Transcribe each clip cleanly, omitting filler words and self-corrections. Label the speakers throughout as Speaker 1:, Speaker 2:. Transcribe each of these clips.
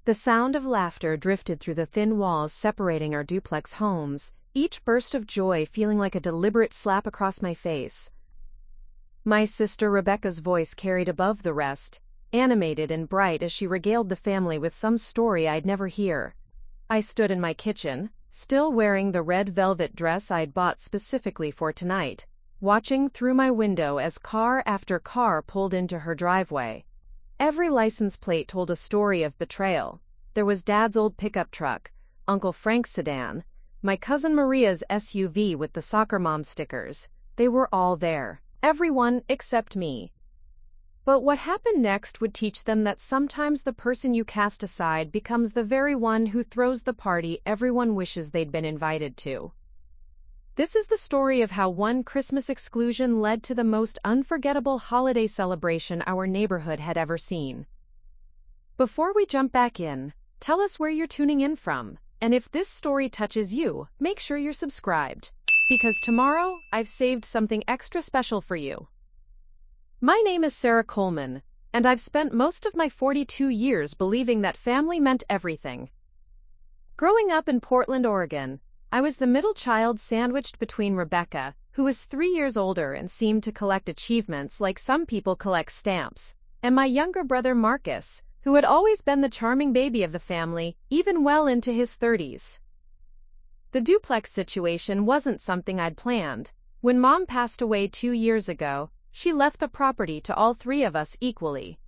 Speaker 1: The sound of laughter drifted through the thin walls separating our duplex homes, each burst of joy feeling like a deliberate slap across my face. My sister Rebecca's voice carried above the rest, animated and bright as she regaled the family with some story I'd never hear. I stood in my kitchen, still wearing the red velvet dress I'd bought specifically for tonight, watching through my window as car after car pulled into her driveway. Every license plate told a story of betrayal. There was Dad's old pickup truck, Uncle Frank's sedan, my cousin Maria's SUV with the soccer mom stickers. They were all there. Everyone except me. But what happened next would teach them that sometimes the person you cast aside becomes the very one who throws the party everyone wishes they'd been invited to. This is the story of how one Christmas exclusion led to the most unforgettable holiday celebration our neighborhood had ever seen. Before we jump back in, tell us where you're tuning in from, and if this story touches you, make sure you're subscribed, because tomorrow I've saved something extra special for you. My name is Sarah Coleman, and I've spent most of my 42 years believing that family meant everything. Growing up in Portland, Oregon, I was the middle child sandwiched between Rebecca, who was 3 years older and seemed to collect achievements like some people collect stamps, and my younger brother Marcus, who had always been the charming baby of the family, even well into his 30s. The duplex situation wasn't something I'd planned. When Mom passed away 2 years ago, she left the property to all three of us equally.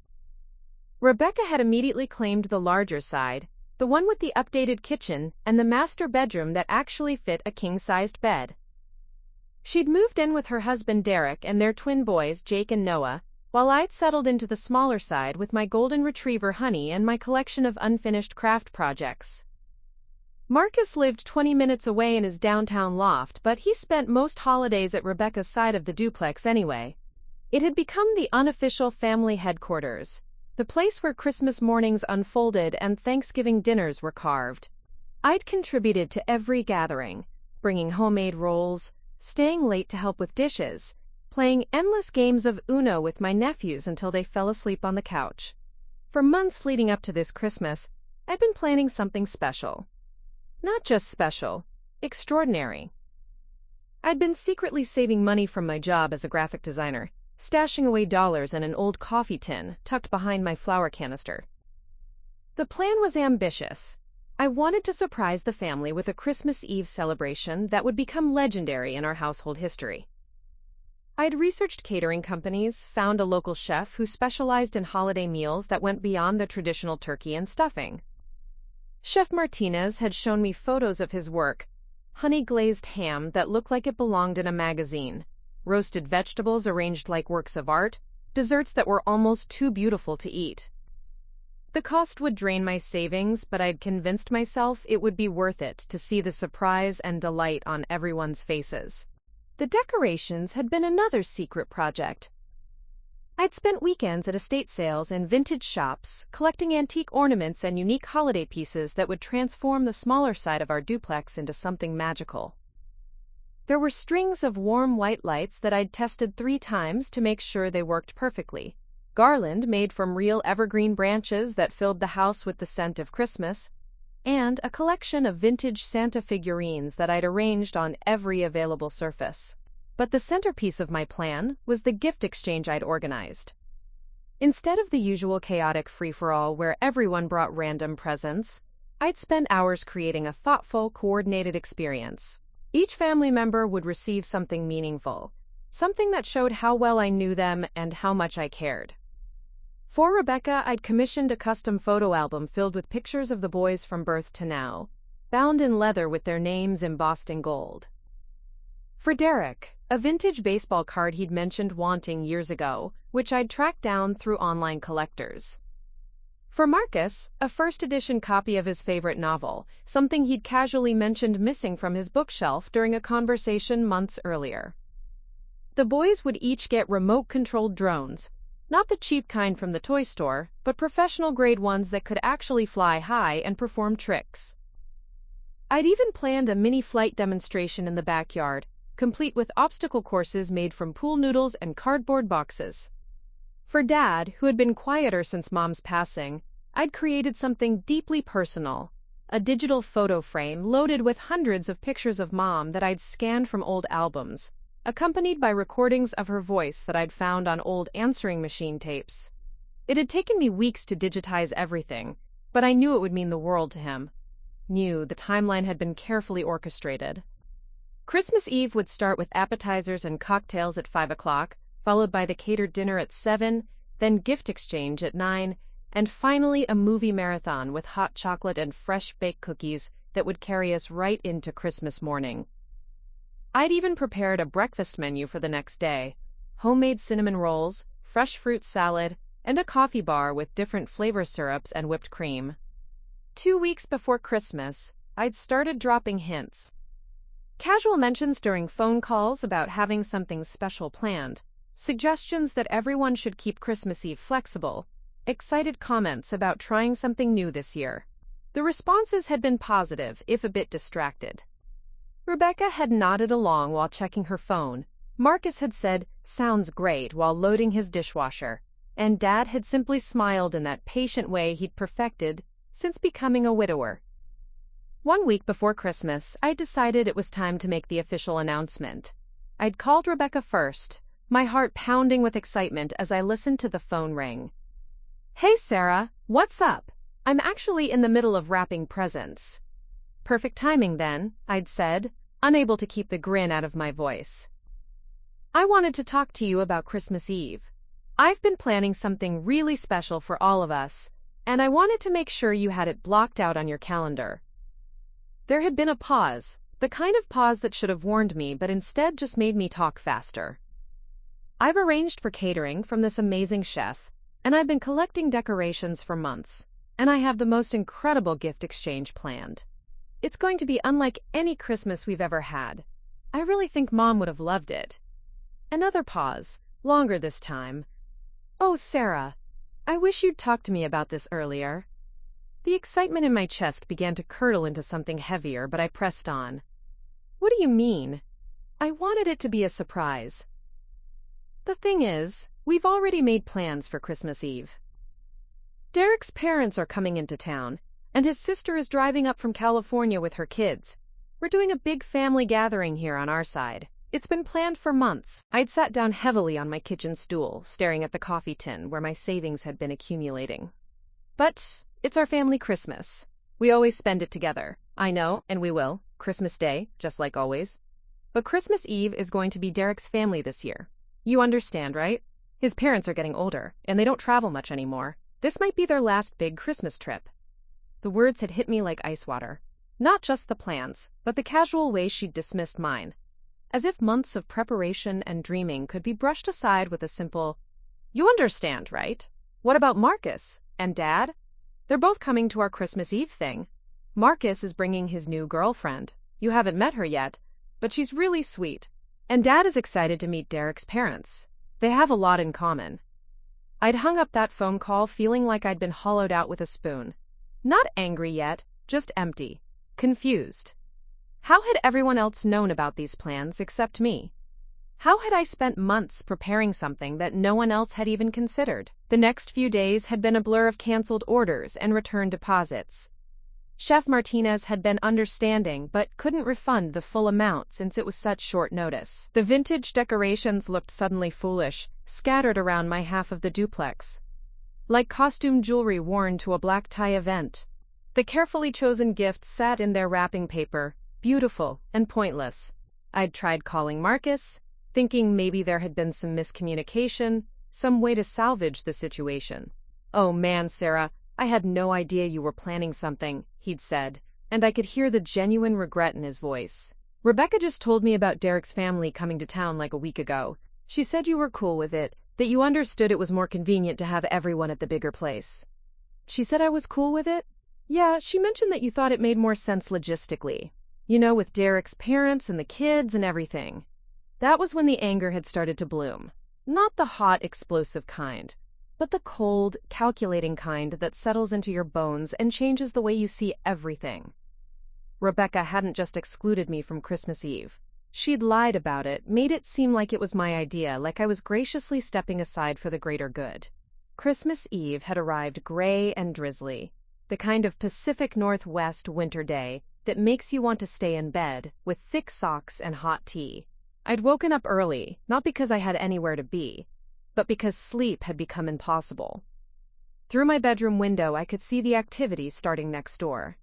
Speaker 1: Rebecca had immediately claimed the larger side, the one with the updated kitchen and the master bedroom that actually fit a king-sized bed. She'd moved in with her husband Derek and their twin boys Jake and Noah, while I'd settled into the smaller side with my golden retriever Honey and my collection of unfinished craft projects. Marcus lived 20 minutes away in his downtown loft, but he spent most holidays at Rebecca's side of the duplex anyway. It had become the unofficial family headquarters, the place where Christmas mornings unfolded and Thanksgiving dinners were carved. I'd contributed to every gathering, bringing homemade rolls, staying late to help with dishes, playing endless games of Uno with my nephews until they fell asleep on the couch. For months leading up to this Christmas, I'd been planning something special. Not just special, extraordinary. I'd been secretly saving money from my job as a graphic designer, stashing away dollars in an old coffee tin tucked behind my flour canister. The plan was ambitious. I wanted to surprise the family with a Christmas Eve celebration that would become legendary in our household history. I'd researched catering companies, found a local chef who specialized in holiday meals that went beyond the traditional turkey and stuffing. Chef Martinez had shown me photos of his work: honey-glazed ham that looked like it belonged in a magazine, roasted vegetables arranged like works of art, desserts that were almost too beautiful to eat. The cost would drain my savings, but I'd convinced myself it would be worth it to see the surprise and delight on everyone's faces. The decorations had been another secret project. I'd spent weekends at estate sales and vintage shops, collecting antique ornaments and unique holiday pieces that would transform the smaller side of our duplex into something magical. There were strings of warm white lights that I'd tested 3 times to make sure they worked perfectly, garland made from real evergreen branches that filled the house with the scent of Christmas, and a collection of vintage Santa figurines that I'd arranged on every available surface. But the centerpiece of my plan was the gift exchange I'd organized. Instead of the usual chaotic free-for-all where everyone brought random presents, I'd spent hours creating a thoughtful, coordinated experience. Each family member would receive something meaningful, something that showed how well I knew them and how much I cared. For Rebecca, I'd commissioned a custom photo album filled with pictures of the boys from birth to now, bound in leather with their names embossed in gold. For Derek, a vintage baseball card he'd mentioned wanting years ago, which I'd tracked down through online collectors. For Marcus, a first-edition copy of his favorite novel, something he'd casually mentioned missing from his bookshelf during a conversation months earlier. The boys would each get remote-controlled drones, not the cheap kind from the toy store, but professional-grade ones that could actually fly high and perform tricks. I'd even planned a mini flight demonstration in the backyard, complete with obstacle courses made from pool noodles and cardboard boxes. For Dad, who had been quieter since Mom's passing, I'd created something deeply personal, a digital photo frame loaded with hundreds of pictures of Mom that I'd scanned from old albums, accompanied by recordings of her voice that I'd found on old answering machine tapes. It had taken me weeks to digitize everything, but I knew it would mean the world to him. Knew the timeline had been carefully orchestrated. Christmas Eve would start with appetizers and cocktails at 5 o'clock, followed by the catered dinner at 7, then gift exchange at 9, and finally a movie marathon with hot chocolate and fresh-baked cookies that would carry us right into Christmas morning. I'd even prepared a breakfast menu for the next day: homemade cinnamon rolls, fresh fruit salad, and a coffee bar with different flavor syrups and whipped cream. 2 weeks before Christmas, I'd started dropping hints. Casual mentions during phone calls about having something special planned, suggestions that everyone should keep Christmas Eve flexible, excited comments about trying something new this year. The responses had been positive, if a bit distracted. Rebecca had nodded along while checking her phone. Marcus had said, "Sounds great," while loading his dishwasher. And Dad had simply smiled in that patient way he'd perfected since becoming a widower. 1 week before Christmas, I decided it was time to make the official announcement. I'd called Rebecca first, my heart pounding with excitement as I listened to the phone ring. "Hey Sarah, what's up? I'm actually in the middle of wrapping presents." "Perfect timing then," I'd said, unable to keep the grin out of my voice. "I wanted to talk to you about Christmas Eve. I've been planning something really special for all of us, and I wanted to make sure you had it blocked out on your calendar." There had been a pause, the kind of pause that should have warned me but instead just made me talk faster. "I've arranged for catering from this amazing chef, and I've been collecting decorations for months, and I have the most incredible gift exchange planned. It's going to be unlike any Christmas we've ever had. I really think Mom would have loved it." Another pause, longer this time. "Oh, Sarah, I wish you'd talked to me about this earlier." The excitement in my chest began to curdle into something heavier, but I pressed on. "What do you mean? I wanted it to be a surprise." "The thing is, we've already made plans for Christmas Eve. Derek's parents are coming into town, and his sister is driving up from California with her kids. We're doing a big family gathering here on our side. It's been planned for months." I'd sat down heavily on my kitchen stool, staring at the coffee tin where my savings had been accumulating. "But it's our family Christmas. We always spend it together." "I know, and we will. Christmas Day, just like always. But Christmas Eve is going to be Derek's family this year. You understand, right? His parents are getting older, and they don't travel much anymore. This might be their last big Christmas trip." The words had hit me like ice water. Not just the plans, but the casual way she'd dismissed mine. As if months of preparation and dreaming could be brushed aside with a simple, "You understand, right? What about Marcus? And Dad? They're both coming to our Christmas Eve thing. Marcus is bringing his new girlfriend. You haven't met her yet, but she's really sweet. And Dad is excited to meet Derek's parents. They have a lot in common." I'd hung up that phone call feeling like I'd been hollowed out with a spoon. Not angry yet, just empty, confused. How had everyone else known about these plans except me? How had I spent months preparing something that no one else had even considered? The next few days had been a blur of canceled orders and return deposits. Chef Martinez had been understanding but couldn't refund the full amount since it was such short notice. The vintage decorations looked suddenly foolish, scattered around my half of the duplex, like costume jewelry worn to a black tie event. The carefully chosen gifts sat in their wrapping paper, beautiful and pointless. I'd tried calling Marcus, thinking maybe there had been some miscommunication, some way to salvage the situation. "Oh man, Sarah, I had no idea you were planning something," he'd said, and I could hear the genuine regret in his voice. "Rebecca just told me about Derek's family coming to town like a week ago. She said you were cool with it, that you understood it was more convenient to have everyone at the bigger place." "She said I was cool with it?" "Yeah, she mentioned that you thought it made more sense logistically. You know, with Derek's parents and the kids and everything." That was when the anger had started to bloom. Not the hot, explosive kind, but the cold, calculating kind that settles into your bones and changes the way you see everything. Rebecca hadn't just excluded me from Christmas Eve. She'd lied about it, made it seem like it was my idea, like I was graciously stepping aside for the greater good. Christmas Eve had arrived gray and drizzly, the kind of Pacific Northwest winter day that makes you want to stay in bed with thick socks and hot tea. I'd woken up early, not because I had anywhere to be, but because sleep had become impossible. Through my bedroom window, I could see the activity starting next door.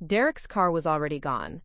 Speaker 1: Derek's car was already gone,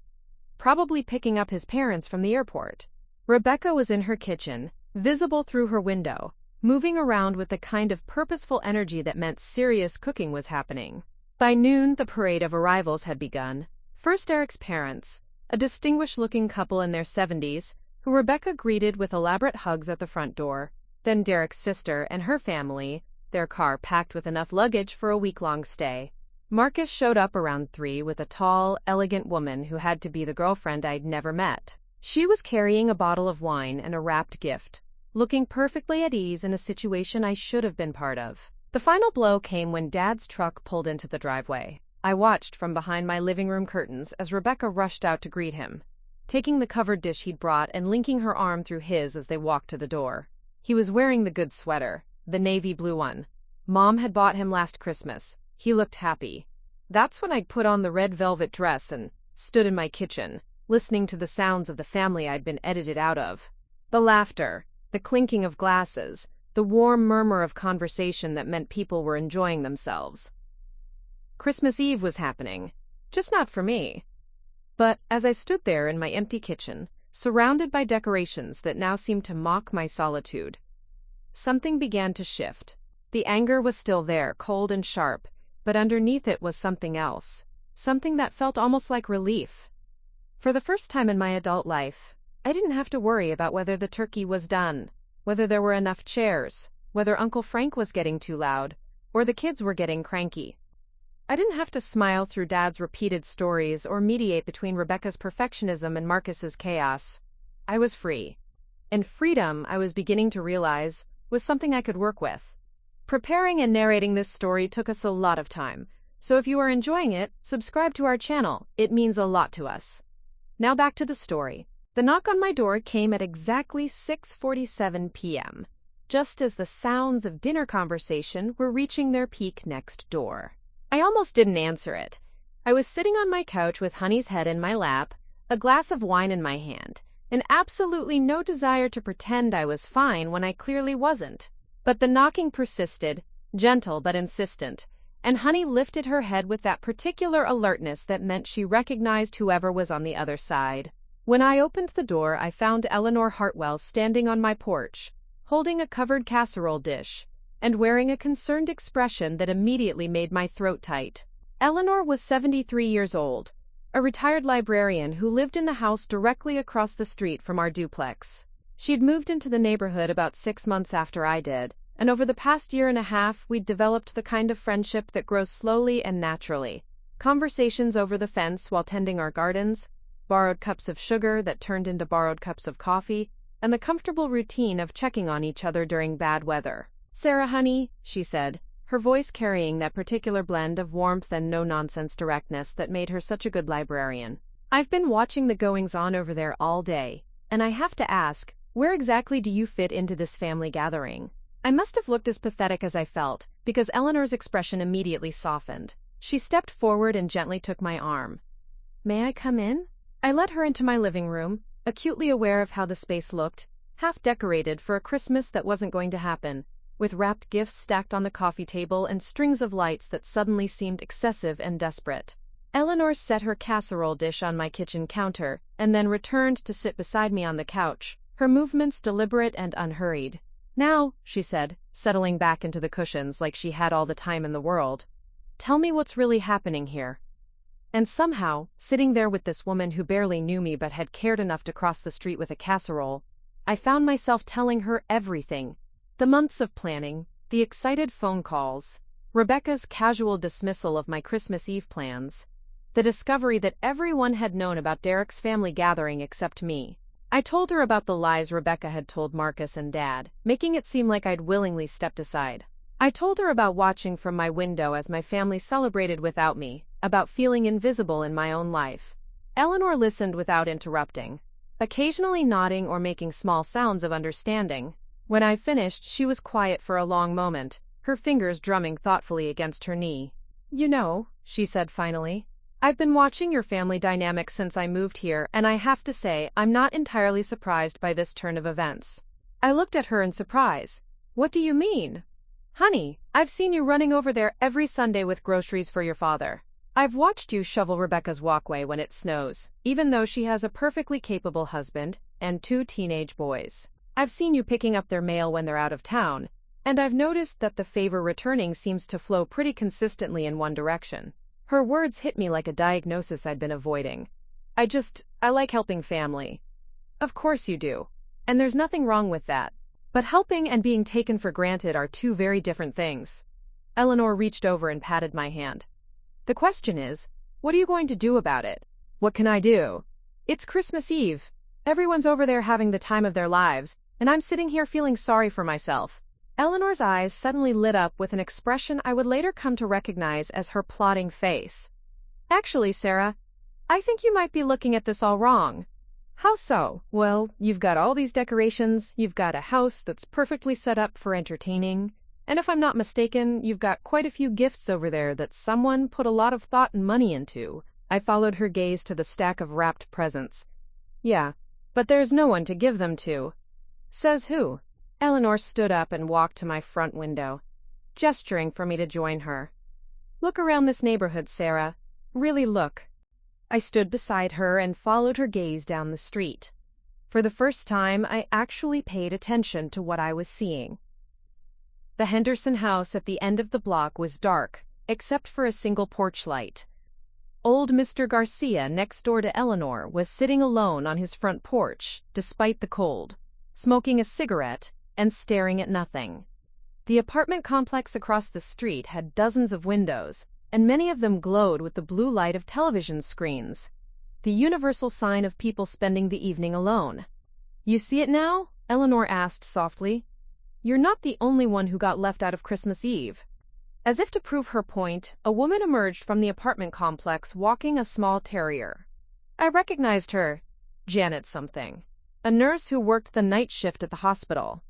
Speaker 1: probably picking up his parents from the airport. Rebecca was in her kitchen, visible through her window, moving around with the kind of purposeful energy that meant serious cooking was happening. By noon, the parade of arrivals had begun. First Derek's parents, a distinguished-looking couple in their 70s, who Rebecca greeted with elaborate hugs at the front door. Then Derek's sister and her family, their car packed with enough luggage for a week-long stay. Marcus showed up around 3 with a tall, elegant woman who had to be the girlfriend I'd never met. She was carrying a bottle of wine and a wrapped gift, looking perfectly at ease in a situation I should have been part of. The final blow came when Dad's truck pulled into the driveway. I watched from behind my living room curtains as Rebecca rushed out to greet him, taking the covered dish he'd brought and linking her arm through his as they walked to the door. He was wearing the good sweater, the navy blue one. Mom had bought him last Christmas. He looked happy. That's when I'd put on the red velvet dress and stood in my kitchen, listening to the sounds of the family I'd been edited out of. The laughter, the clinking of glasses, the warm murmur of conversation that meant people were enjoying themselves. Christmas Eve was happening, just not for me. But as I stood there in my empty kitchen, surrounded by decorations that now seemed to mock my solitude, something began to shift. The anger was still there, cold and sharp, but underneath it was something else, something that felt almost like relief. For the first time in my adult life, I didn't have to worry about whether the turkey was done, whether there were enough chairs, whether Uncle Frank was getting too loud, or the kids were getting cranky. I didn't have to smile through Dad's repeated stories or mediate between Rebecca's perfectionism and Marcus's chaos. I was free. And freedom, I was beginning to realize, was something I could work with. Preparing and narrating this story took us a lot of time, so if you are enjoying it, subscribe to our channel. It means a lot to us. Now back to the story. The knock on my door came at exactly 6:47 p.m., just as the sounds of dinner conversation were reaching their peak next door. I almost didn't answer it. I was sitting on my couch with Honey's head in my lap, a glass of wine in my hand, and absolutely no desire to pretend I was fine when I clearly wasn't. But the knocking persisted, gentle but insistent, and Honey lifted her head with that particular alertness that meant she recognized whoever was on the other side. When I opened the door, I found Eleanor Hartwell standing on my porch, holding a covered casserole dish, and wearing a concerned expression that immediately made my throat tight. Eleanor was 73 years old, a retired librarian who lived in the house directly across the street from our duplex. She'd moved into the neighborhood about 6 months after I did, and over the past year and a half, we'd developed the kind of friendship that grows slowly and naturally. Conversations over the fence while tending our gardens, borrowed cups of sugar that turned into borrowed cups of coffee, and the comfortable routine of checking on each other during bad weather. "Sarah, honey," she said, her voice carrying that particular blend of warmth and no-nonsense directness that made her such a good librarian. "I've been watching the goings-on over there all day, and I have to ask, where exactly do you fit into this family gathering?" I must have looked as pathetic as I felt, because Eleanor's expression immediately softened. She stepped forward and gently took my arm. "May I come in?" I led her into my living room, acutely aware of how the space looked, half decorated for a Christmas that wasn't going to happen, with wrapped gifts stacked on the coffee table and strings of lights that suddenly seemed excessive and desperate. Eleanor set her casserole dish on my kitchen counter and then returned to sit beside me on the couch, her movements deliberate and unhurried. "Now," she said, settling back into the cushions like she had all the time in the world, "tell me what's really happening here." And somehow, sitting there with this woman who barely knew me but had cared enough to cross the street with a casserole, I found myself telling her everything. The months of planning, the excited phone calls, Rebecca's casual dismissal of my Christmas Eve plans, the discovery that everyone had known about Derek's family gathering except me. I told her about the lies Rebecca had told Marcus and Dad, making it seem like I'd willingly stepped aside. I told her about watching from my window as my family celebrated without me, about feeling invisible in my own life. Eleanor listened without interrupting, occasionally nodding or making small sounds of understanding. When I finished, she was quiet for a long moment, her fingers drumming thoughtfully against her knee. "You know," she said finally, "I've been watching your family dynamic since I moved here, and I have to say I'm not entirely surprised by this turn of events." I looked at her in surprise. "What do you mean?" "Honey, I've seen you running over there every Sunday with groceries for your father. I've watched you shovel Rebecca's walkway when it snows, even though she has a perfectly capable husband and 2 teenage boys. I've seen you picking up their mail when they're out of town, and I've noticed that the favor returning seems to flow pretty consistently in one direction." Her words hit me like a diagnosis I'd been avoiding. I like helping family." "Of course you do. And there's nothing wrong with that. But helping and being taken for granted are 2 very different things." Eleanor reached over and patted my hand. "The question is, what are you going to do about it?" "What can I do? It's Christmas Eve. Everyone's over there having the time of their lives, and I'm sitting here feeling sorry for myself." Eleanor's eyes suddenly lit up with an expression I would later come to recognize as her plotting face. "Actually, Sarah, I think you might be looking at this all wrong." "How so?" "Well, you've got all these decorations, you've got a house that's perfectly set up for entertaining, and if I'm not mistaken, you've got quite a few gifts over there that someone put a lot of thought and money into." I followed her gaze to the stack of wrapped presents. "Yeah, but there's no one to give them to." "Says who?" Eleanor stood up and walked to my front window, gesturing for me to join her. "Look around this neighborhood, Sarah. Really look." I stood beside her and followed her gaze down the street. For the first time, I actually paid attention to what I was seeing. The Henderson house at the end of the block was dark, except for a single porch light. Old Mr. Garcia, next door to Eleanor, was sitting alone on his front porch, despite the cold, smoking a cigarette and staring at nothing. The apartment complex across the street had dozens of windows, and many of them glowed with the blue light of television screens, the universal sign of people spending the evening alone. "You see it now?" Eleanor asked softly. "You're not the only one who got left out of Christmas Eve." As if to prove her point, a woman emerged from the apartment complex walking a small terrier. I recognized her. Janet something, a nurse who worked the night shift at the hospital.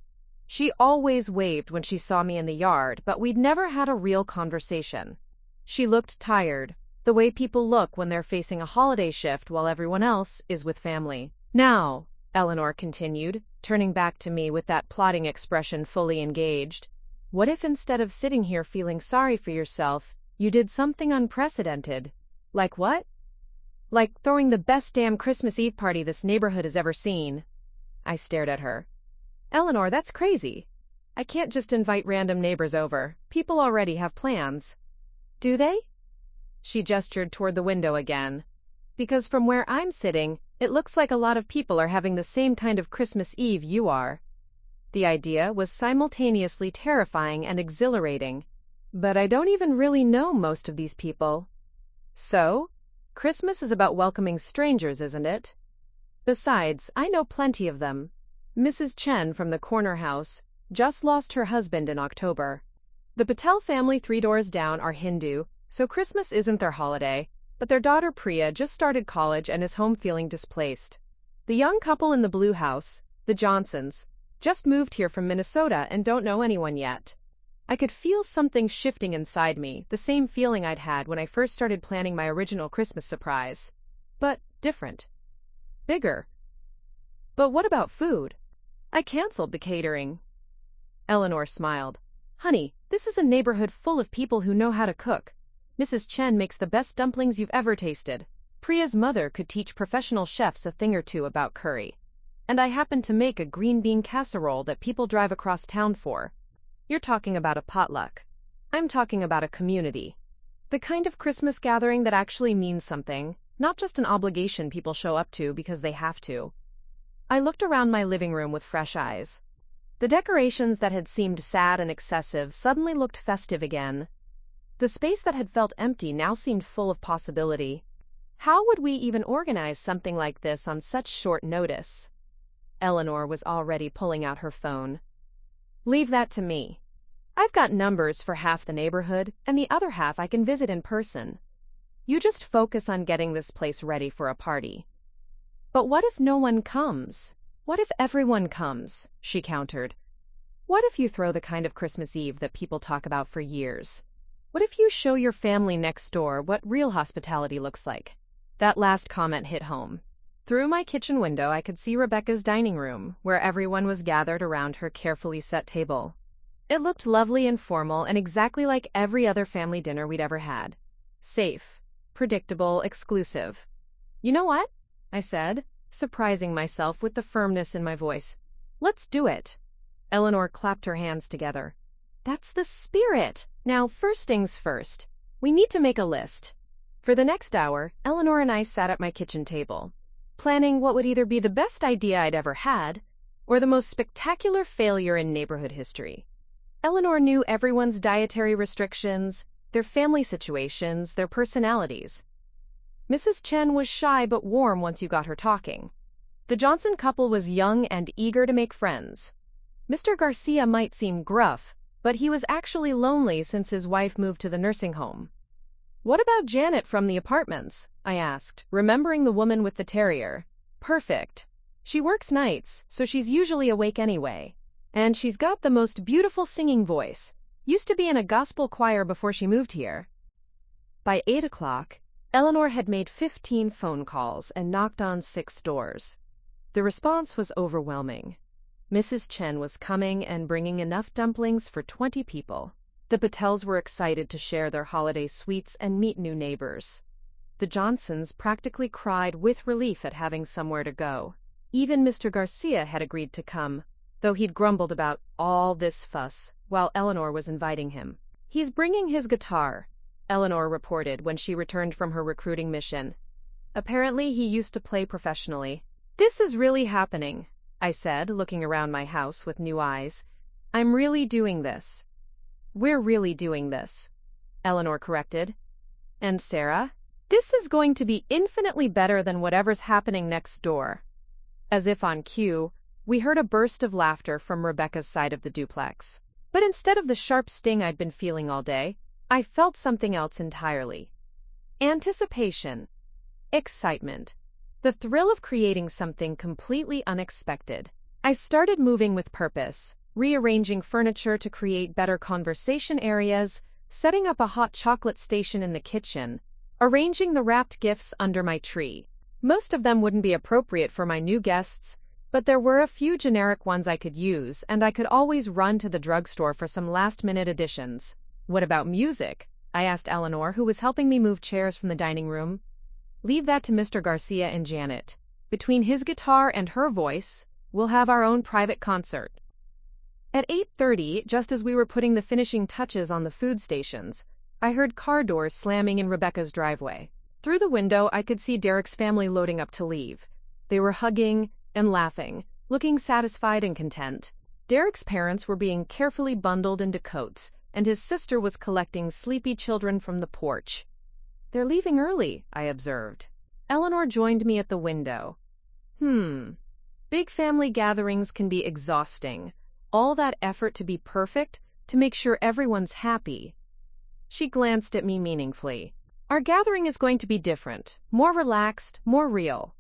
Speaker 1: She always waved when she saw me in the yard, but we'd never had a real conversation. She looked tired, the way people look when they're facing a holiday shift while everyone else is with family. "Now," Eleanor continued, turning back to me with that plotting expression fully engaged, "what if instead of sitting here feeling sorry for yourself, you did something unprecedented?" "Like what?" "Like throwing the best damn Christmas Eve party this neighborhood has ever seen." I stared at her. "Eleanor, that's crazy. I can't just invite random neighbors over. People already have plans." "Do they?" She gestured toward the window again. "Because from where I'm sitting, it looks like a lot of people are having the same kind of Christmas Eve you are." The idea was simultaneously terrifying and exhilarating. But I don't even really know most of these people. "So? Christmas is about welcoming strangers, isn't it? Besides, I know plenty of them. Mrs. Chen from the corner house just lost her husband in October. The Patel family 3 doors down are Hindu, so Christmas isn't their holiday, but their daughter Priya just started college and is home feeling displaced. The young couple in the blue house, the Johnsons, just moved here from Minnesota and don't know anyone yet. I could feel something shifting inside me, the same feeling I'd had when I first started planning my original Christmas surprise. But different. Bigger. "But what about food?" "I canceled the catering." Eleanor smiled. "Honey, this is a neighborhood full of people who know how to cook. Mrs. Chen makes the best dumplings you've ever tasted. Priya's mother could teach professional chefs a thing or two about curry. And I happen to make a green bean casserole that people drive across town for. You're talking about a potluck. I'm talking about a community. The kind of Christmas gathering that actually means something, not just an obligation people show up to because they have to." I looked around my living room with fresh eyes. The decorations that had seemed sad and excessive suddenly looked festive again. The space that had felt empty now seemed full of possibility. How would we even organize something like this on such short notice? Eleanor was already pulling out her phone. "Leave that to me. I've got numbers for half the neighborhood, and the other half I can visit in person. You just focus on getting this place ready for a party." "But what if no one comes? What if everyone comes?" she countered. What if you throw the kind of Christmas Eve that people talk about for years? What if you show your family next door what real hospitality looks like? That last comment hit home. Through my kitchen window, I could see Rebecca's dining room, where everyone was gathered around her carefully set table. It looked lovely and formal and exactly like every other family dinner we'd ever had. Safe, predictable, exclusive. You know what? I said, surprising myself with the firmness in my voice. Let's do it. Eleanor clapped her hands together. That's the spirit! Now, first things first. We need to make a list. For the next hour, Eleanor and I sat at my kitchen table, planning what would either be the best idea I'd ever had, or the most spectacular failure in neighborhood history. Eleanor knew everyone's dietary restrictions, their family situations, their personalities. Mrs. Chen was shy but warm once you got her talking. The Johnson couple was young and eager to make friends. Mr. Garcia might seem gruff, but he was actually lonely since his wife moved to the nursing home. What about Janet from the apartments? I asked, remembering the woman with the terrier. Perfect. She works nights, so she's usually awake anyway. And she's got the most beautiful singing voice. Used to be in a gospel choir before she moved here. By 8 o'clock, Eleanor had made 15 phone calls and knocked on 6 doors. The response was overwhelming. Mrs. Chen was coming and bringing enough dumplings for 20 people. The Patels were excited to share their holiday sweets and meet new neighbors. The Johnsons practically cried with relief at having somewhere to go. Even Mr. Garcia had agreed to come, though he'd grumbled about all this fuss while Eleanor was inviting him. He's bringing his guitar, Eleanor reported when she returned from her recruiting mission. Apparently he used to play professionally. This is really happening, I said, looking around my house with new eyes. I'm really doing this. We're really doing this, Eleanor corrected. And Sarah? This is going to be infinitely better than whatever's happening next door. As if on cue, we heard a burst of laughter from Rebecca's side of the duplex. But instead of the sharp sting I'd been feeling all day, I felt something else entirely. Anticipation. Excitement. The thrill of creating something completely unexpected. I started moving with purpose, rearranging furniture to create better conversation areas, setting up a hot chocolate station in the kitchen, arranging the wrapped gifts under my tree. Most of them wouldn't be appropriate for my new guests, but there were a few generic ones I could use, and I could always run to the drugstore for some last-minute additions. What about music? I asked Eleanor, who was helping me move chairs from the dining room. Leave that to Mr. Garcia and Janet. Between his guitar and her voice, we'll have our own private concert. At 8:30, just as we were putting the finishing touches on the food stations, I heard car doors slamming in Rebecca's driveway. Through the window, I could see Derek's family loading up to leave. They were hugging and laughing, looking satisfied and content. Derek's parents were being carefully bundled into coats, and his sister was collecting sleepy children from the porch. They're leaving early, I observed. Eleanor joined me at the window. Big family gatherings can be exhausting. All that effort to be perfect, to make sure everyone's happy. She glanced at me meaningfully. Our gathering is going to be different, more relaxed, more real.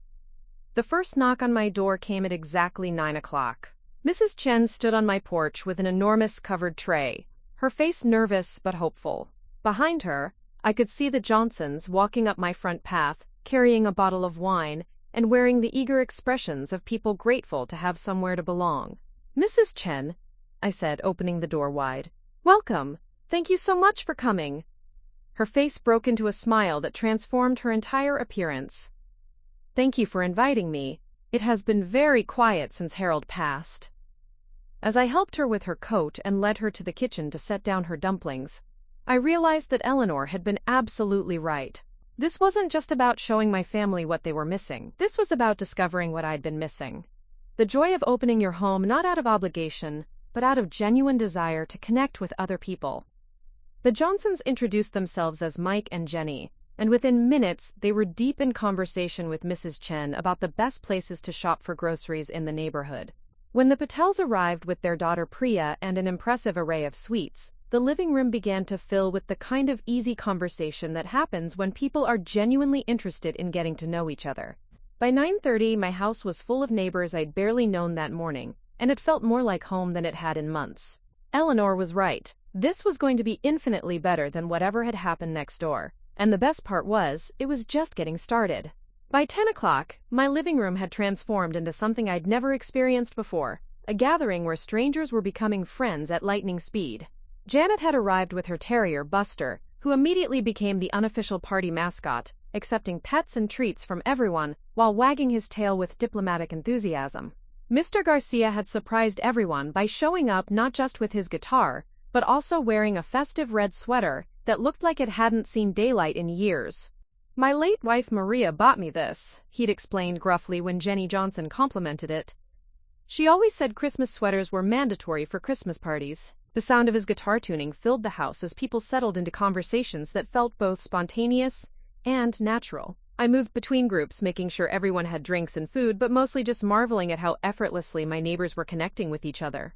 Speaker 1: The first knock on my door came at exactly 9 o'clock. Mrs. Chen stood on my porch with an enormous covered tray, her face nervous but hopeful. Behind her, I could see the Johnsons walking up my front path, carrying a bottle of wine, and wearing the eager expressions of people grateful to have somewhere to belong. Mrs. Chen, I said, opening the door wide. Welcome. Thank you so much for coming. Her face broke into a smile that transformed her entire appearance. Thank you for inviting me. It has been very quiet since Harold passed. As I helped her with her coat and led her to the kitchen to set down her dumplings, I realized that Eleanor had been absolutely right. This wasn't just about showing my family what they were missing. This was about discovering what I'd been missing. The joy of opening your home not out of obligation, but out of genuine desire to connect with other people. The Johnsons introduced themselves as Mike and Jenny, and within minutes they were deep in conversation with Mrs. Chen about the best places to shop for groceries in the neighborhood. When the Patels arrived with their daughter Priya and an impressive array of sweets, the living room began to fill with the kind of easy conversation that happens when people are genuinely interested in getting to know each other. By 9:30, my house was full of neighbors I'd barely known that morning, and it felt more like home than it had in months. Eleanor was right. This was going to be infinitely better than whatever had happened next door, and the best part was, it was just getting started. By 10 o'clock, my living room had transformed into something I'd never experienced before, a gathering where strangers were becoming friends at lightning speed. Janet had arrived with her terrier, Buster, who immediately became the unofficial party mascot, accepting pets and treats from everyone while wagging his tail with diplomatic enthusiasm. Mr. Garcia had surprised everyone by showing up not just with his guitar, but also wearing a festive red sweater that looked like it hadn't seen daylight in years. "My late wife Maria bought me this," he'd explained gruffly when Jenny Johnson complimented it. "She always said Christmas sweaters were mandatory for Christmas parties." The sound of his guitar tuning filled the house as people settled into conversations that felt both spontaneous and natural. I moved between groups, making sure everyone had drinks and food, but mostly just marveling at how effortlessly my neighbors were connecting with each other.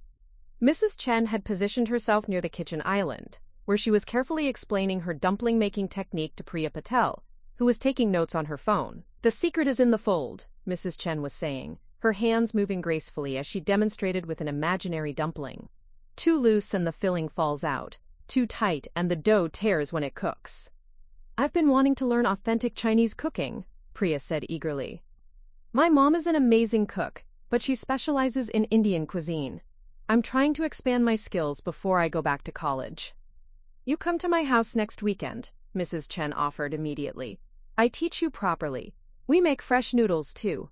Speaker 1: Mrs. Chen had positioned herself near the kitchen island, where she was carefully explaining her dumpling-making technique to Priya Patel, who was taking notes on her phone. "The secret is in the fold," Mrs. Chen was saying, her hands moving gracefully as she demonstrated with an imaginary dumpling. "Too loose and the filling falls out. Too tight and the dough tears when it cooks." "I've been wanting to learn authentic Chinese cooking," Priya said eagerly. "My mom is an amazing cook, but she specializes in Indian cuisine. I'm trying to expand my skills before I go back to college." "You come to my house next weekend," Mrs. Chen offered immediately. "I teach you properly. We make fresh noodles, too."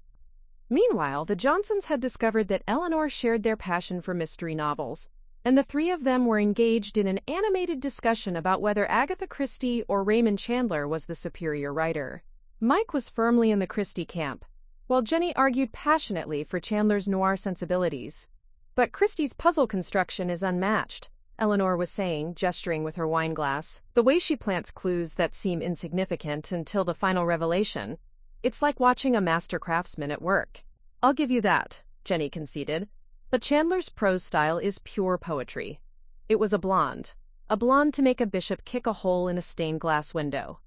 Speaker 1: Meanwhile, the Johnsons had discovered that Eleanor shared their passion for mystery novels, and the three of them were engaged in an animated discussion about whether Agatha Christie or Raymond Chandler was the superior writer. Mike was firmly in the Christie camp, while Jenny argued passionately for Chandler's noir sensibilities. "But Christie's puzzle construction is unmatched," Eleanor was saying, gesturing with her wine glass. "The way she plants clues that seem insignificant until the final revelation. It's like watching a master craftsman at work." "I'll give you that," Jenny conceded. "But Chandler's prose style is pure poetry. It was a blonde to make a bishop kick a hole in a stained glass window."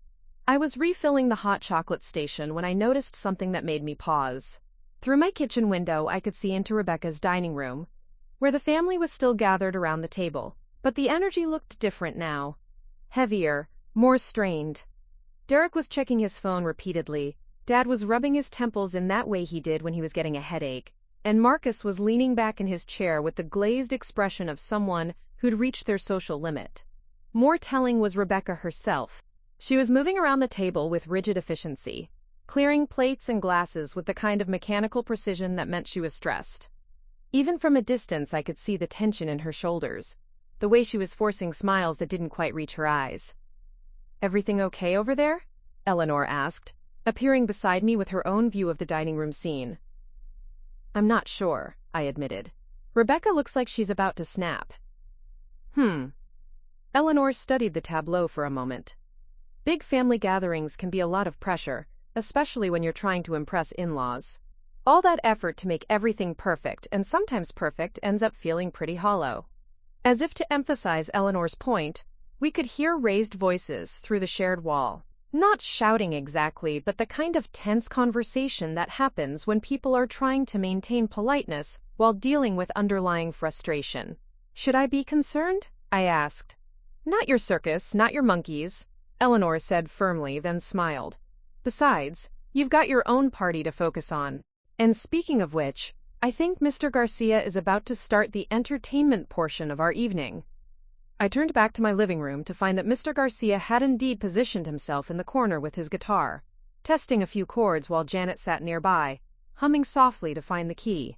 Speaker 1: I was refilling the hot chocolate station when I noticed something that made me pause. Through my kitchen window, I could see into Rebecca's dining room, where the family was still gathered around the table, but the energy looked different now. Heavier, more strained. Derek was checking his phone repeatedly, Dad was rubbing his temples in that way he did when he was getting a headache, and Marcus was leaning back in his chair with the glazed expression of someone who'd reached their social limit. More telling was Rebecca herself. She was moving around the table with rigid efficiency, clearing plates and glasses with the kind of mechanical precision that meant she was stressed. Even from a distance, I could see the tension in her shoulders, the way she was forcing smiles that didn't quite reach her eyes. "Everything okay over there?" Eleanor asked, appearing beside me with her own view of the dining room scene. "I'm not sure," I admitted. "Rebecca looks like she's about to snap." Eleanor studied the tableau for a moment. "Big family gatherings can be a lot of pressure, especially when you're trying to impress in-laws. All that effort to make everything perfect, and sometimes perfect, ends up feeling pretty hollow." As if to emphasize Eleanor's point, we could hear raised voices through the shared wall. Not shouting exactly, but the kind of tense conversation that happens when people are trying to maintain politeness while dealing with underlying frustration. "Should I be concerned?" I asked. "Not your circus, not your monkeys," Eleanor said firmly, then smiled. "Besides, you've got your own party to focus on. And speaking of which, I think Mr. Garcia is about to start the entertainment portion of our evening." I turned back to my living room to find that Mr. Garcia had indeed positioned himself in the corner with his guitar, testing a few chords while Janet sat nearby, humming softly to find the key.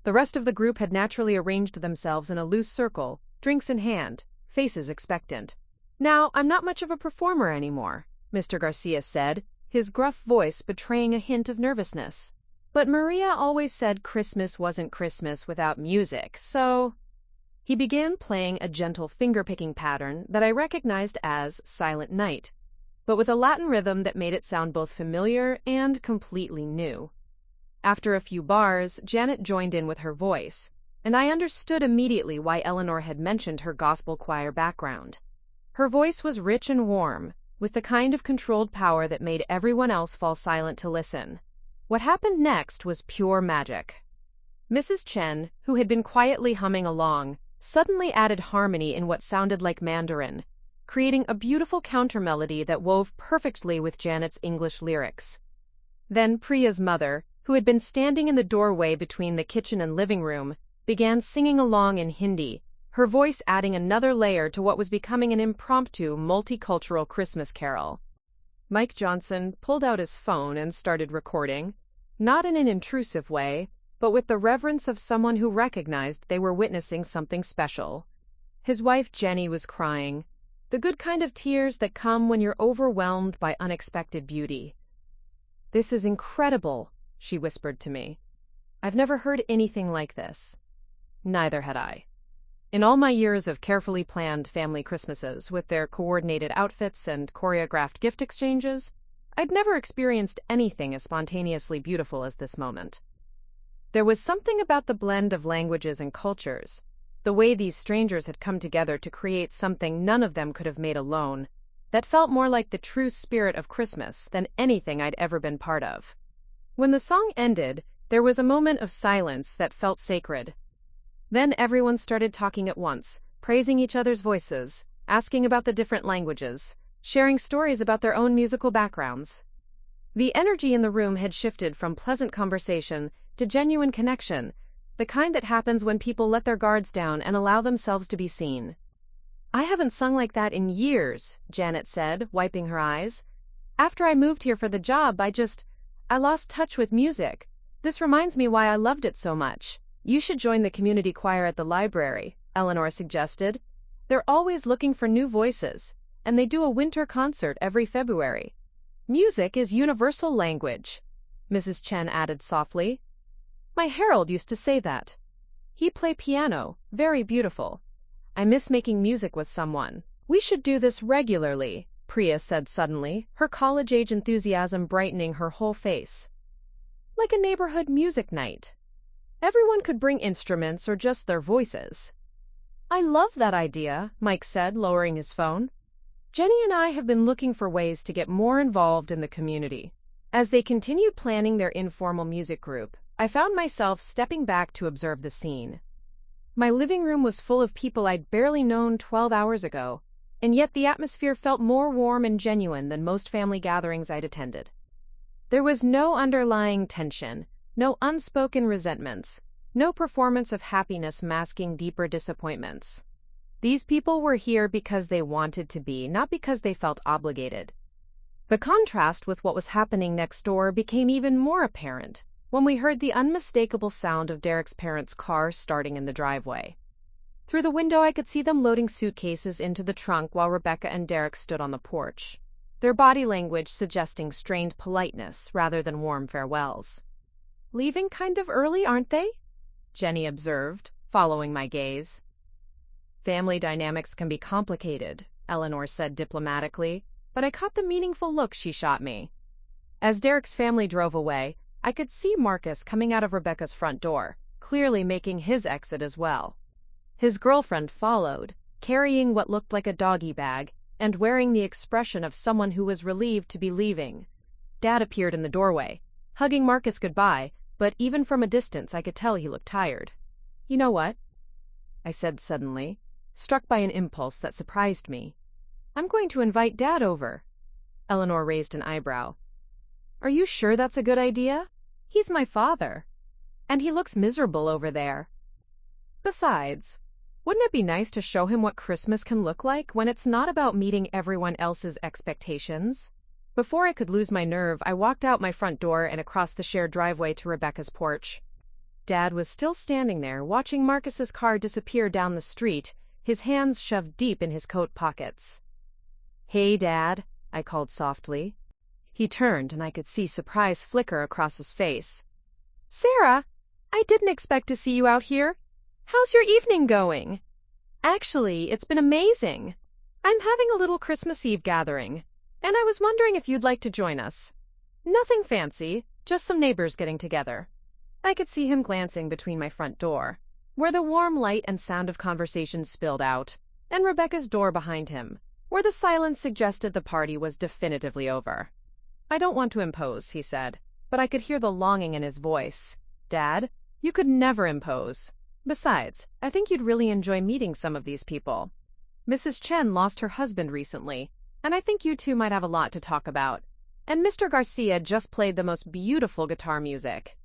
Speaker 1: The rest of the group had naturally arranged themselves in a loose circle, drinks in hand, faces expectant. "Now, I'm not much of a performer anymore," Mr. Garcia said, his gruff voice betraying a hint of nervousness. "But Maria always said Christmas wasn't Christmas without music, so—" He began playing a gentle finger-picking pattern that I recognized as Silent Night, but with a Latin rhythm that made it sound both familiar and completely new. After a few bars, Janet joined in with her voice, and I understood immediately why Eleanor had mentioned her gospel choir background. Her voice was rich and warm, with the kind of controlled power that made everyone else fall silent to listen. What happened next was pure magic. Mrs. Chen, who had been quietly humming along, suddenly added harmony in what sounded like Mandarin, creating a beautiful countermelody that wove perfectly with Janet's English lyrics. Then Priya's mother, who had been standing in the doorway between the kitchen and living room, began singing along in Hindi, her voice adding another layer to what was becoming an impromptu, multicultural Christmas carol. Mike Johnson pulled out his phone and started recording, not in an intrusive way, but with the reverence of someone who recognized they were witnessing something special. His wife Jenny was crying, the good kind of tears that come when you're overwhelmed by unexpected beauty. "This is incredible," she whispered to me. "I've never heard anything like this." Neither had I. In all my years of carefully planned family Christmases with their coordinated outfits and choreographed gift exchanges, I'd never experienced anything as spontaneously beautiful as this moment. There was something about the blend of languages and cultures, the way these strangers had come together to create something none of them could have made alone, that felt more like the true spirit of Christmas than anything I'd ever been part of. When the song ended, there was a moment of silence that felt sacred. Then everyone started talking at once, praising each other's voices, asking about the different languages, sharing stories about their own musical backgrounds. The energy in the room had shifted from pleasant conversation to genuine connection, the kind that happens when people let their guards down and allow themselves to be seen. "I haven't sung like that in years," Janet said, wiping her eyes. "After I moved here for the job, I lost touch with music. This reminds me why I loved it so much." "You should join the community choir at the library," Eleanor suggested. "They're always looking for new voices, and they do a winter concert every February." "Music is universal language," Mrs. Chen added softly. "My Harold used to say that. He played piano, very beautiful. I miss making music with someone." "We should do this regularly," Priya said suddenly, her college-age enthusiasm brightening her whole face. "Like a neighborhood music night. Everyone could bring instruments or just their voices." "I love that idea," Mike said, lowering his phone. "Jenny and I have been looking for ways to get more involved in the community." As they continued planning their informal music group, I found myself stepping back to observe the scene. My living room was full of people I'd barely known 12 hours ago, and yet the atmosphere felt more warm and genuine than most family gatherings I'd attended. There was no underlying tension, no unspoken resentments, no performance of happiness masking deeper disappointments. These people were here because they wanted to be, not because they felt obligated. The contrast with what was happening next door became even more apparent when we heard the unmistakable sound of Derek's parents' car starting in the driveway. Through the window I could see them loading suitcases into the trunk while Rebecca and Derek stood on the porch, their body language suggesting strained politeness rather than warm farewells. "Leaving kind of early, aren't they?" Jenny observed, following my gaze. "Family dynamics can be complicated," Eleanor said diplomatically, but I caught the meaningful look she shot me. As Derek's family drove away, I could see Marcus coming out of Rebecca's front door, clearly making his exit as well. His girlfriend followed, carrying what looked like a doggy bag, and wearing the expression of someone who was relieved to be leaving. Dad appeared in the doorway, hugging Marcus goodbye, but even from a distance I could tell he looked tired. "You know what?" I said suddenly, struck by an impulse that surprised me. "I'm going to invite Dad over." Eleanor raised an eyebrow. "Are you sure that's a good idea? He's my father. And he looks miserable over there. Besides, wouldn't it be nice to show him what Christmas can look like when it's not about meeting everyone else's expectations?" Before I could lose my nerve, I walked out my front door and across the shared driveway to Rebecca's porch. Dad was still standing there, watching Marcus's car disappear down the street, his hands shoved deep in his coat pockets. "Hey, Dad," I called softly. He turned, and I could see surprise flicker across his face. "Sarah, I didn't expect to see you out here. How's your evening going?" "Actually, it's been amazing. I'm having a little Christmas Eve gathering, and I was wondering if you'd like to join us. Nothing fancy, just some neighbors getting together." I could see him glancing between my front door, where the warm light and sound of conversation spilled out, and Rebecca's door behind him, where the silence suggested the party was definitively over. "I don't want to impose," he said, but I could hear the longing in his voice. "Dad, You could never impose. Besides, I think you'd really enjoy meeting some of these people. Mrs. Chen lost her husband recently, and I think you two might have a lot to talk about. And Mr. Garcia just played the most beautiful guitar music."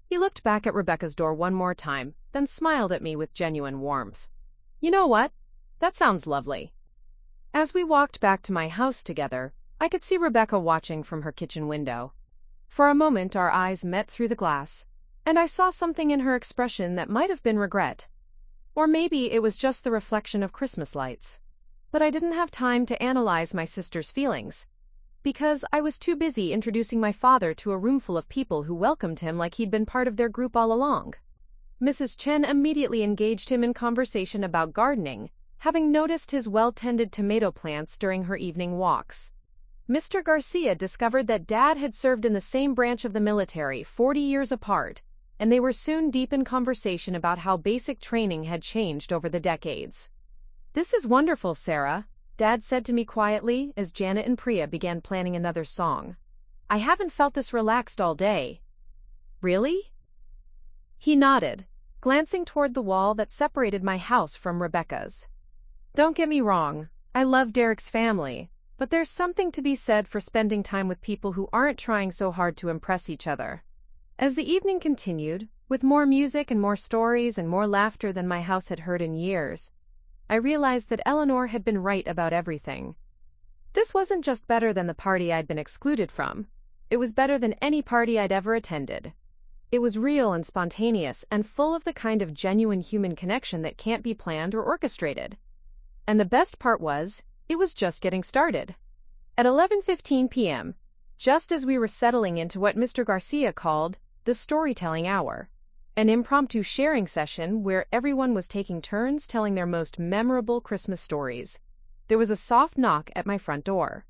Speaker 1: He looked back at Rebecca's door one more time, then smiled at me with genuine warmth. "You know what? That sounds lovely." As we walked back to my house together, I could see Rebecca watching from her kitchen window. For a moment our eyes met through the glass, and I saw something in her expression that might have been regret. Or maybe it was just the reflection of Christmas lights. But I didn't have time to analyze my sister's feelings, because I was too busy introducing my father to a roomful of people who welcomed him like he'd been part of their group all along. Mrs. Chen immediately engaged him in conversation about gardening, having noticed his well-tended tomato plants during her evening walks. Mr. Garcia discovered that Dad had served in the same branch of the military 40 years apart, and they were soon deep in conversation about how basic training had changed over the decades. "This is wonderful, Sarah," Dad said to me quietly as Janet and Priya began planning another song. "I haven't felt this relaxed all day." "Really?" He nodded, glancing toward the wall that separated my house from Rebecca's. "Don't get me wrong, I love Derek's family, but there's something to be said for spending time with people who aren't trying so hard to impress each other." As the evening continued, with more music and more stories and more laughter than my house had heard in years, I realized that Eleanor had been right about everything. This wasn't just better than the party I'd been excluded from. It was better than any party I'd ever attended. It was real and spontaneous and full of the kind of genuine human connection that can't be planned or orchestrated. And the best part was, it was just getting started. At 11:15 p.m., just as we were settling into what Mr. Garcia called the storytelling hour, an impromptu sharing session where everyone was taking turns telling their most memorable Christmas stories, there was a soft knock at my front door.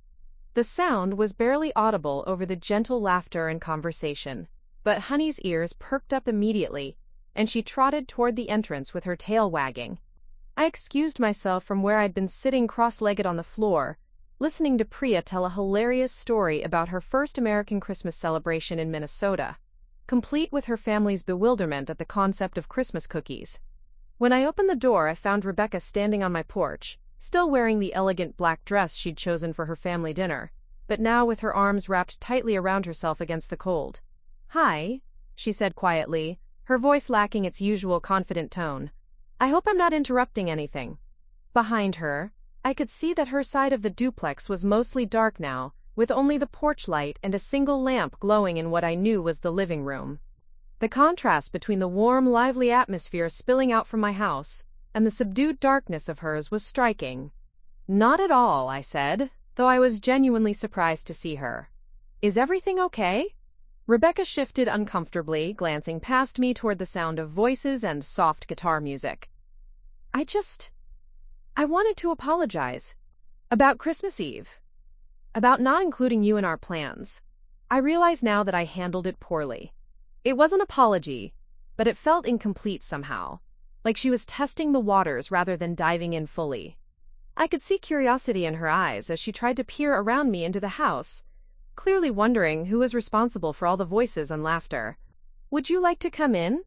Speaker 1: The sound was barely audible over the gentle laughter and conversation, but Honey's ears perked up immediately, and she trotted toward the entrance with her tail wagging. I excused myself from where I'd been sitting cross-legged on the floor, listening to Priya tell a hilarious story about her first American Christmas celebration in Minnesota, complete with her family's bewilderment at the concept of Christmas cookies. When I opened the door, I found Rebecca standing on my porch, still wearing the elegant black dress she'd chosen for her family dinner, but now with her arms wrapped tightly around herself against the cold. "Hi," she said quietly, her voice lacking its usual confident tone. "I hope I'm not interrupting anything." Behind her, I could see that her side of the duplex was mostly dark now, with only the porch light and a single lamp glowing in what I knew was the living room. The contrast between the warm, lively atmosphere spilling out from my house and the subdued darkness of hers was striking. "Not at all," I said, though I was genuinely surprised to see her. "Is everything okay?" Rebecca shifted uncomfortably, glancing past me toward the sound of voices and soft guitar music. I wanted to apologize. About Christmas Eve. About not including you in our plans. I realize now that I handled it poorly. It was an apology, but it felt incomplete somehow, like she was testing the waters rather than diving in fully. I could see curiosity in her eyes as she tried to peer around me into the house, clearly wondering who was responsible for all the voices and laughter. "Would you like to come in?"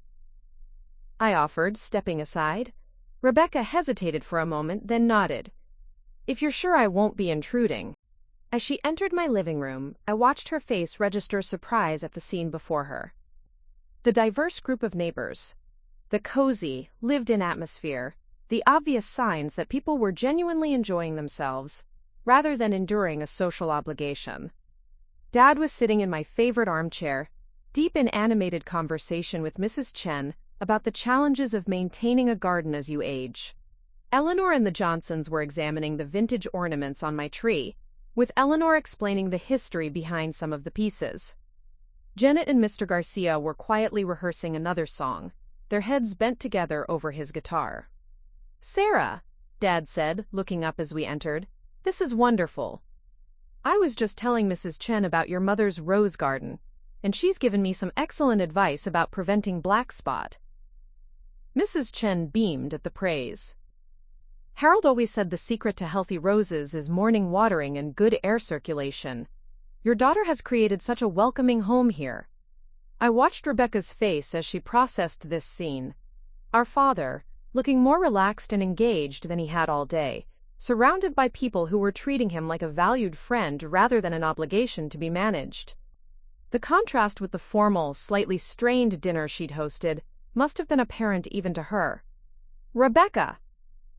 Speaker 1: I offered, stepping aside. Rebecca hesitated for a moment, then nodded. "If you're sure I won't be intruding." As she entered my living room, I watched her face register surprise at the scene before her. The diverse group of neighbors, the cozy, lived-in atmosphere, the obvious signs that people were genuinely enjoying themselves, rather than enduring a social obligation. Dad was sitting in my favorite armchair, deep in animated conversation with Mrs. Chen about the challenges of maintaining a garden as you age. Eleanor and the Johnsons were examining the vintage ornaments on my tree, with Eleanor explaining the history behind some of the pieces. Janet and Mr. Garcia were quietly rehearsing another song, their heads bent together over his guitar. "Sarah," Dad said, looking up as we entered, "this is wonderful. I was just telling Mrs. Chen about your mother's rose garden, and she's given me some excellent advice about preventing black spot." Mrs. Chen beamed at the praise. "Harold always said the secret to healthy roses is morning watering and good air circulation. Your daughter has created such a welcoming home here." I watched Rebecca's face as she processed this scene. Our father, looking more relaxed and engaged than he had all day, surrounded by people who were treating him like a valued friend rather than an obligation to be managed. The contrast with the formal, slightly strained dinner she'd hosted must have been apparent even to her. "Rebecca,"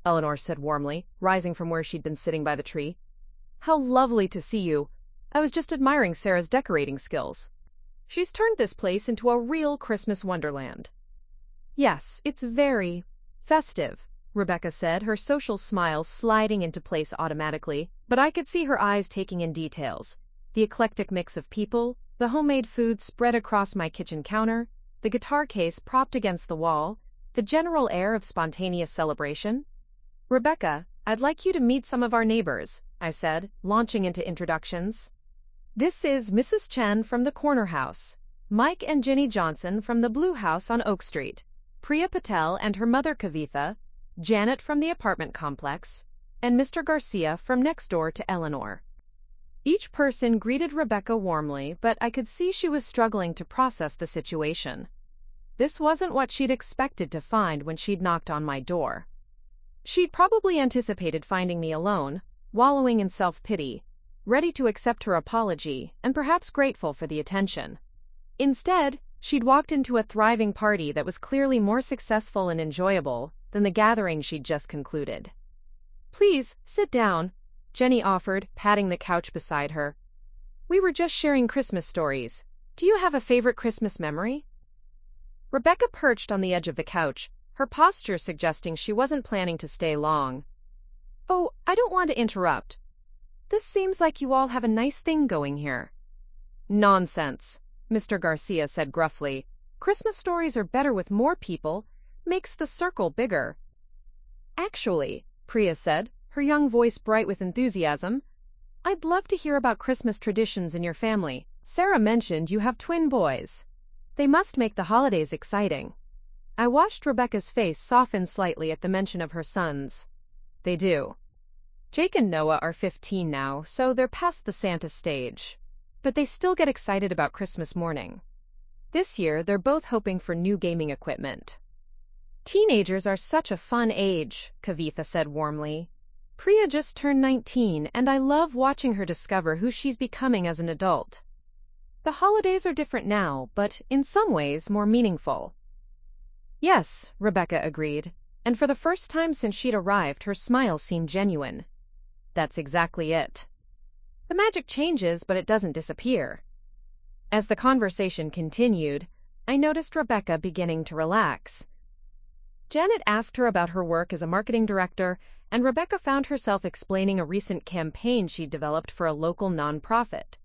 Speaker 1: Eleanor said warmly, rising from where she'd been sitting by the tree. "How lovely to see you. I was just admiring Sarah's decorating skills. She's turned this place into a real Christmas wonderland." "Yes, it's very festive," Rebecca said, her social smile sliding into place automatically, but I could see her eyes taking in details. The eclectic mix of people, the homemade food spread across my kitchen counter, the guitar case propped against the wall, the general air of spontaneous celebration. "Rebecca, I'd like you to meet some of our neighbors," I said, launching into introductions. "This is Mrs. Chen from the corner house, Mike and Jenny Johnson from the blue house on Oak Street, Priya Patel and her mother Kavitha, Janet from the apartment complex, and Mr. Garcia from next door to Eleanor." Each person greeted Rebecca warmly, but I could see she was struggling to process the situation. This wasn't what she'd expected to find when she'd knocked on my door. She'd probably anticipated finding me alone, wallowing in self-pity, ready to accept her apology and perhaps grateful for the attention. Instead, she'd walked into a thriving party that was clearly more successful and enjoyable than the gathering she'd just concluded. "Please, sit down," Jenny offered, patting the couch beside her. "We were just sharing Christmas stories. Do you have a favorite Christmas memory?" Rebecca perched on the edge of the couch, her posture suggesting she wasn't planning to stay long. "Oh, I don't want to interrupt. This seems like you all have a nice thing going here." "Nonsense," Mr. Garcia said gruffly. "Christmas stories are better with more people. Makes the circle bigger." "Actually," Priya said, her young voice bright with enthusiasm, "I'd love to hear about Christmas traditions in your family. Sarah mentioned you have twin boys. They must make the holidays exciting." I watched Rebecca's face soften slightly at the mention of her sons. "They do. Jake and Noah are 15 now, so they're past the Santa stage. But they still get excited about Christmas morning. This year, they're both hoping for new gaming equipment." "Teenagers are such a fun age," Kavitha said warmly. "Priya just turned 19, and I love watching her discover who she's becoming as an adult. The holidays are different now, but in some ways more meaningful." "Yes," Rebecca agreed, and for the first time since she'd arrived, her smile seemed genuine. "That's exactly it. The magic changes, but it doesn't disappear." As the conversation continued, I noticed Rebecca beginning to relax. Janet asked her about her work as a marketing director, and Rebecca found herself explaining a recent campaign she'd developed for a local nonprofit.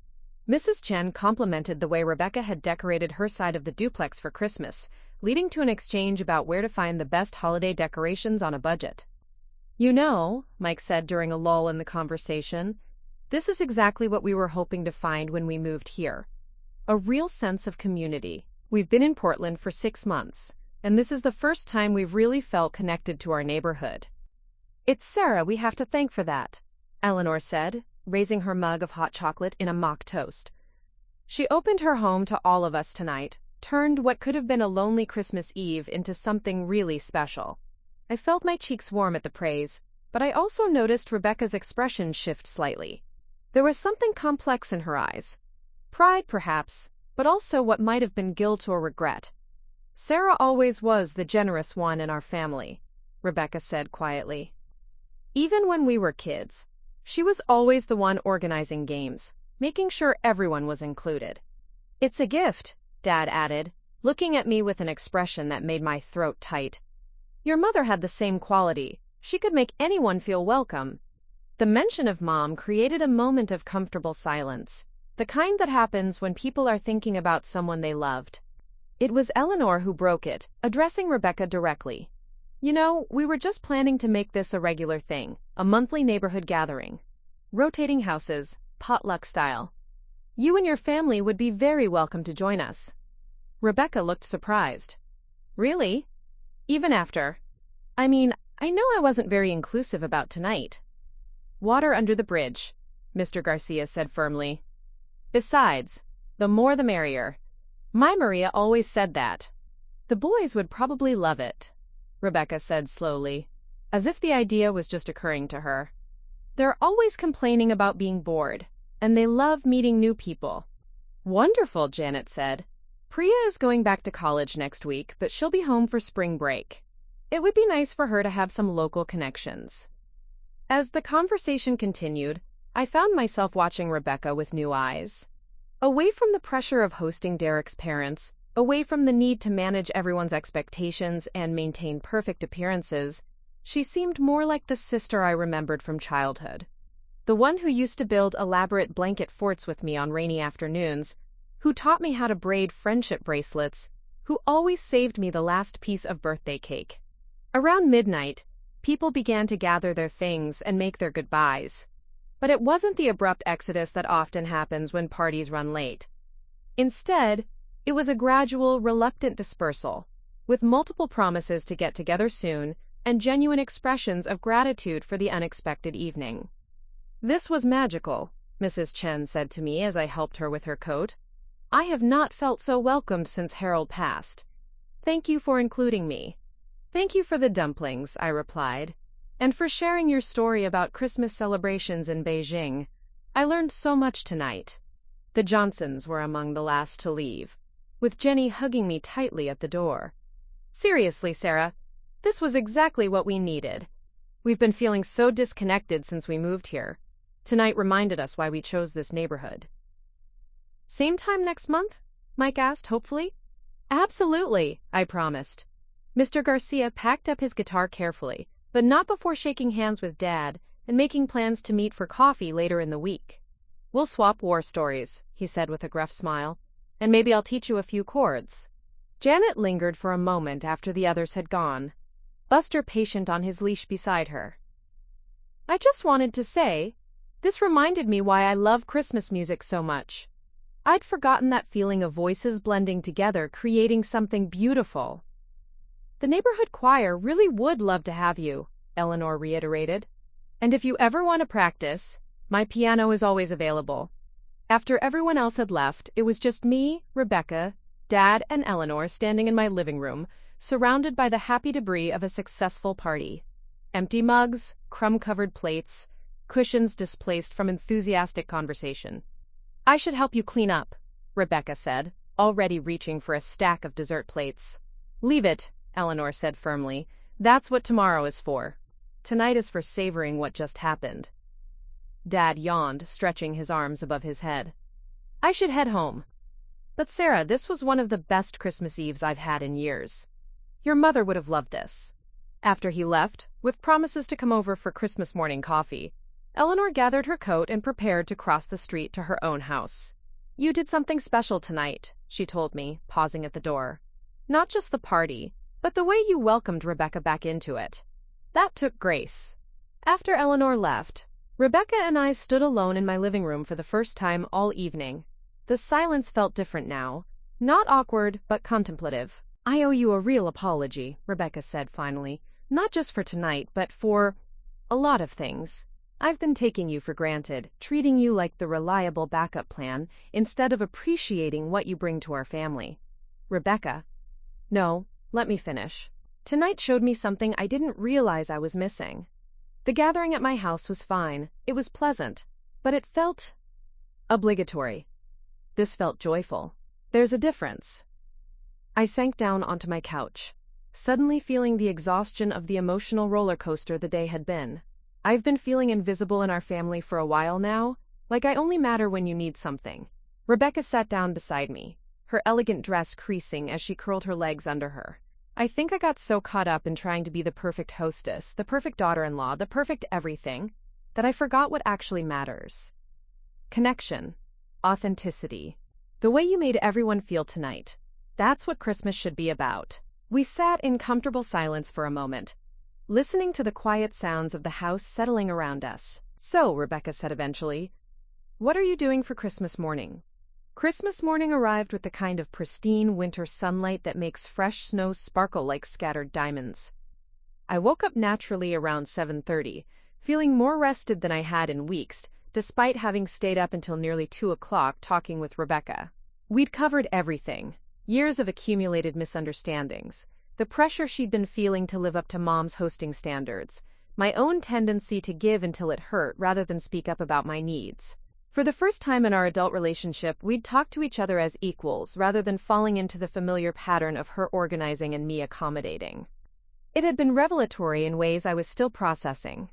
Speaker 1: Mrs. Chen complimented the way Rebecca had decorated her side of the duplex for Christmas, leading to an exchange about where to find the best holiday decorations on a budget. "You know," Mike said during a lull in the conversation, "this is exactly what we were hoping to find when we moved here. A real sense of community. We've been in Portland for 6 months, and this is the first time we've really felt connected to our neighborhood." "It's Sarah we have to thank for that," Eleanor said, raising her mug of hot chocolate in a mock toast. "She opened her home to all of us tonight, turned what could have been a lonely Christmas Eve into something really special." I felt my cheeks warm at the praise, but I also noticed Rebecca's expression shift slightly. There was something complex in her eyes. Pride, perhaps, but also what might have been guilt or regret. "Sarah always was the generous one in our family," Rebecca said quietly. "Even when we were kids, she was always the one organizing games, making sure everyone was included." "It's a gift," Dad added, looking at me with an expression that made my throat tight. "Your mother had the same quality. She could make anyone feel welcome." The mention of Mom created a moment of comfortable silence, the kind that happens when people are thinking about someone they loved. It was Eleanor who broke it, addressing Rebecca directly. "You know, we were just planning to make this a regular thing, a monthly neighborhood gathering. Rotating houses, potluck style. You and your family would be very welcome to join us." Rebecca looked surprised. "Really? Even after? I mean, I know I wasn't very inclusive about tonight." "Water under the bridge," Mr. Garcia said firmly. "Besides, the more the merrier. My Maria always said that. The boys would probably love it, Rebecca said slowly, as if the idea was just occurring to her. They're always complaining about being bored, and they love meeting new people. Wonderful, Janet said. Priya is going back to college next week, but she'll be home for spring break. It would be nice for her to have some local connections. As the conversation continued, I found myself watching Rebecca with new eyes. Away from the pressure of hosting Derek's parents, away from the need to manage everyone's expectations and maintain perfect appearances, she seemed more like the sister I remembered from childhood. The one who used to build elaborate blanket forts with me on rainy afternoons, who taught me how to braid friendship bracelets, who always saved me the last piece of birthday cake. Around midnight, people began to gather their things and make their goodbyes. But it wasn't the abrupt exodus that often happens when parties run late. Instead, it was a gradual, reluctant dispersal, with multiple promises to get together soon and genuine expressions of gratitude for the unexpected evening. This was magical, Mrs. Chen said to me as I helped her with her coat. I have not felt so welcomed since Harold passed. Thank you for including me. Thank you for the dumplings, I replied, and for sharing your story about Christmas celebrations in Beijing. I learned so much tonight. The Johnsons were among the last to leave, with Jenny hugging me tightly at the door. Seriously, Sarah, this was exactly what we needed. We've been feeling so disconnected since we moved here. Tonight reminded us why we chose this neighborhood. Same time next month? Mike asked, hopefully. Absolutely, I promised. Mr. Garcia packed up his guitar carefully, but not before shaking hands with Dad and making plans to meet for coffee later in the week. We'll swap war stories, he said with a gruff smile, and maybe I'll teach you a few chords. Janet lingered for a moment after the others had gone, Buster patient on his leash beside her. I just wanted to say, this reminded me why I love Christmas music so much. I'd forgotten that feeling of voices blending together, creating something beautiful. The neighborhood choir really would love to have you, Eleanor reiterated. And if you ever want to practice, my piano is always available. After everyone else had left, it was just me, Rebecca, Dad, and Eleanor standing in my living room, surrounded by the happy debris of a successful party. Empty mugs, crumb-covered plates, cushions displaced from enthusiastic conversation. I should help you clean up, Rebecca said, already reaching for a stack of dessert plates. Leave it, Eleanor said firmly. That's what tomorrow is for. Tonight is for savoring what just happened. Dad yawned, stretching his arms above his head. I should head home. But Sarah, this was one of the best Christmas Eves I've had in years. Your mother would have loved this. After he left, with promises to come over for Christmas morning coffee, Eleanor gathered her coat and prepared to cross the street to her own house. You did something special tonight, she told me, pausing at the door. Not just the party, but the way you welcomed Rebecca back into it. That took grace. After Eleanor left, Rebecca and I stood alone in my living room for the first time all evening. The silence felt different now, not awkward, but contemplative. I owe you a real apology, Rebecca said finally, not just for tonight, but for a lot of things. I've been taking you for granted, treating you like the reliable backup plan instead of appreciating what you bring to our family. Rebecca. No, let me finish. Tonight showed me something I didn't realize I was missing. The gathering at my house was fine, it was pleasant, but it felt obligatory. This felt joyful. There's a difference. I sank down onto my couch, suddenly feeling the exhaustion of the emotional roller coaster the day had been. I've been feeling invisible in our family for a while now, like I only matter when you need something. Rebecca sat down beside me, her elegant dress creasing as she curled her legs under her. I think I got so caught up in trying to be the perfect hostess, the perfect daughter-in-law, the perfect everything, that I forgot what actually matters. Connection. Authenticity. The way you made everyone feel tonight. That's what Christmas should be about. We sat in comfortable silence for a moment, listening to the quiet sounds of the house settling around us. So, Rebecca said eventually, what are you doing for Christmas morning? Christmas morning arrived with the kind of pristine winter sunlight that makes fresh snow sparkle like scattered diamonds. I woke up naturally around 7:30, feeling more rested than I had in weeks, despite having stayed up until nearly 2 o'clock talking with Rebecca. We'd covered everything, Years of accumulated misunderstandings, the pressure she'd been feeling to live up to Mom's hosting standards, my own tendency to give until it hurt rather than speak up about my needs. For the first time in our adult relationship, we'd talk to each other as equals rather than falling into the familiar pattern of her organizing and me accommodating. It had been revelatory in ways I was still processing.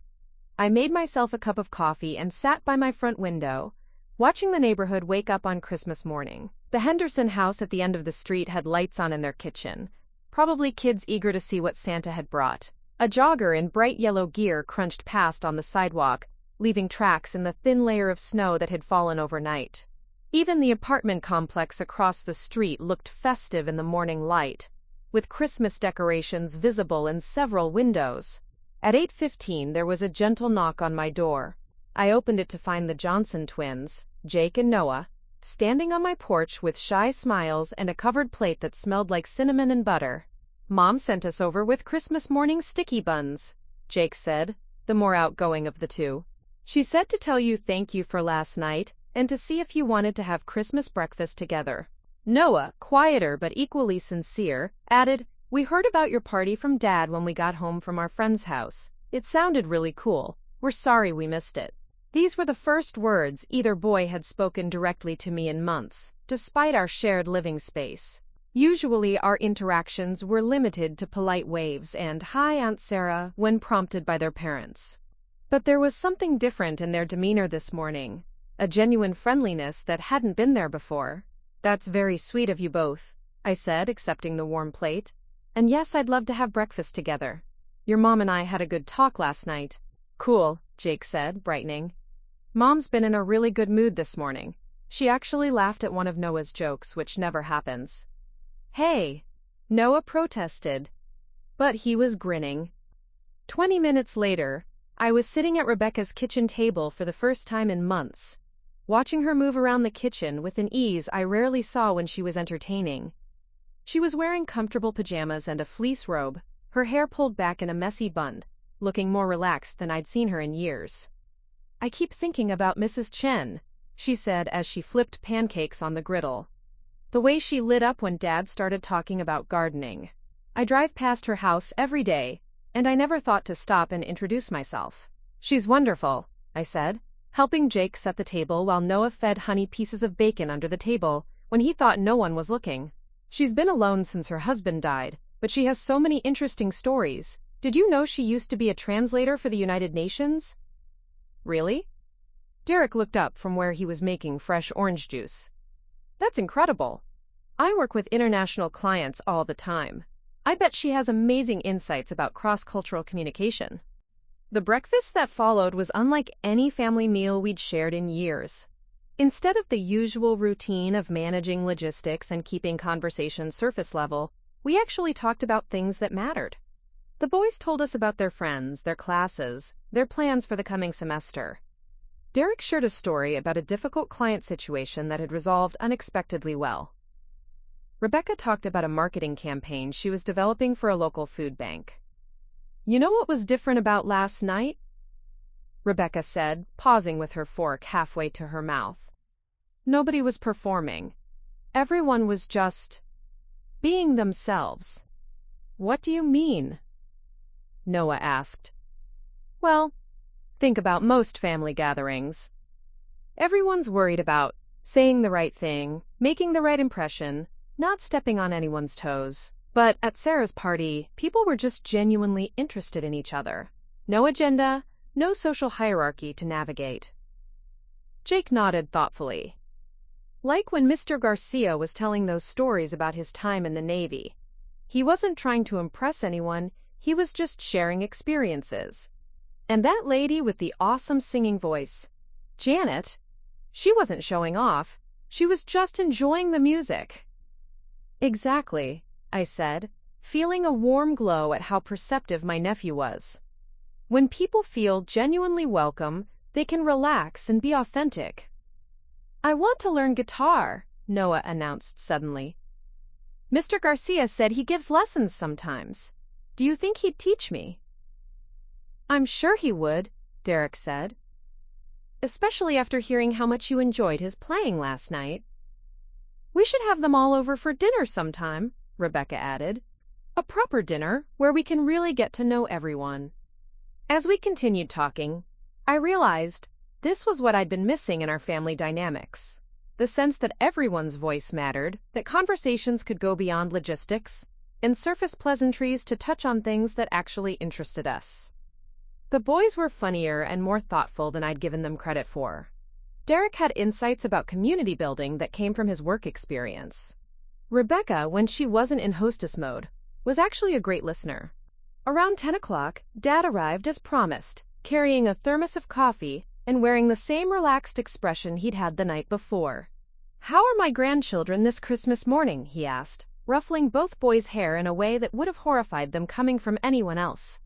Speaker 1: I made myself a cup of coffee and sat by my front window, watching the neighborhood wake up on Christmas morning. The Henderson house at the end of the street had lights on in their kitchen, probably kids eager to see what Santa had brought. A jogger in bright yellow gear crunched past on the sidewalk, leaving tracks in the thin layer of snow that had fallen overnight. Even the apartment complex across the street looked festive in the morning light, with Christmas decorations visible in several windows. At 8:15, there was a gentle knock on my door. I opened it to find the Johnson twins, Jake and Noah, standing on my porch with shy smiles and a covered plate that smelled like cinnamon and butter. "Mom sent us over with Christmas morning sticky buns," Jake said, the more outgoing of the two. "She said to tell you thank you for last night and to see if you wanted to have Christmas breakfast together." Noah, quieter but equally sincere, added, "We heard about your party from Dad when we got home from our friend's house. It sounded really cool. We're sorry we missed it." These were the first words either boy had spoken directly to me in months, despite our shared living space. Usually our interactions were limited to polite waves and "Hi, Aunt Sarah" when prompted by their parents. But there was something different in their demeanor this morning, a genuine friendliness that hadn't been there before. "That's very sweet of you both," I said, accepting the warm plate. "And yes, I'd love to have breakfast together. Your mom and I had a good talk last night." "Cool," Jake said, brightening. "Mom's been in a really good mood this morning. She actually laughed at one of Noah's jokes, which never happens." "Hey," Noah protested, but he was grinning. 20 minutes later, I was sitting at Rebecca's kitchen table for the first time in months, watching her move around the kitchen with an ease I rarely saw when she was entertaining. She was wearing comfortable pajamas and a fleece robe, her hair pulled back in a messy bun, looking more relaxed than I'd seen her in years. "I keep thinking about Mrs. Chen," she said as she flipped pancakes on the griddle. "The way she lit up when Dad started talking about gardening. I drive past her house every day, and I never thought to stop and introduce myself." "She's wonderful," I said, helping Jake set the table while Noah fed Honey pieces of bacon under the table when he thought no one was looking. "She's been alone since her husband died, but she has so many interesting stories. Did you know she used to be a translator for the United Nations?" "Really?" Derek looked up from where he was making fresh orange juice. "That's incredible. I work with international clients all the time. I bet she has amazing insights about cross-cultural communication." The breakfast that followed was unlike any family meal we'd shared in years. Instead of the usual routine of managing logistics and keeping conversation surface level, we actually talked about things that mattered. The boys told us about their friends, their classes, their plans for the coming semester. Derek shared a story about a difficult client situation that had resolved unexpectedly well. Rebecca talked about a marketing campaign she was developing for a local food bank. "You know what was different about last night?" Rebecca said, pausing with her fork halfway to her mouth. "Nobody was performing. Everyone was just being themselves." "What do you mean?" Noah asked. "Well, think about most family gatherings. Everyone's worried about saying the right thing, making the right impression, not stepping on anyone's toes. But at Sarah's party, people were just genuinely interested in each other. No agenda, no social hierarchy to navigate." Jake nodded thoughtfully. "Like when Mr. Garcia was telling those stories about his time in the Navy. He wasn't trying to impress anyone, he was just sharing experiences. And that lady with the awesome singing voice, Janet, she wasn't showing off, she was just enjoying the music." "Exactly," I said, feeling a warm glow at how perceptive my nephew was. When people feel genuinely welcome, they can relax and be authentic. "I want to learn guitar," Noah announced suddenly. "Mr. Garcia said he gives lessons sometimes. Do you think he'd teach me?" "I'm sure he would," Derek said. "Especially after hearing how much you enjoyed his playing last night." We should have them all over for dinner sometime, Rebecca added. A proper dinner where we can really get to know everyone. As we continued talking, I realized this was what I'd been missing in our family dynamics. The sense that everyone's voice mattered, that conversations could go beyond logistics, and surface pleasantries to touch on things that actually interested us. The boys were funnier and more thoughtful than I'd given them credit for. Derek had insights about community building that came from his work experience. Rebecca, when she wasn't in hostess mode, was actually a great listener. Around 10 o'clock, Dad arrived as promised, carrying a thermos of coffee and wearing the same relaxed expression he'd had the night before. "How are my grandchildren this Christmas morning?" he asked, ruffling both boys' hair in a way that would have horrified them coming from anyone else.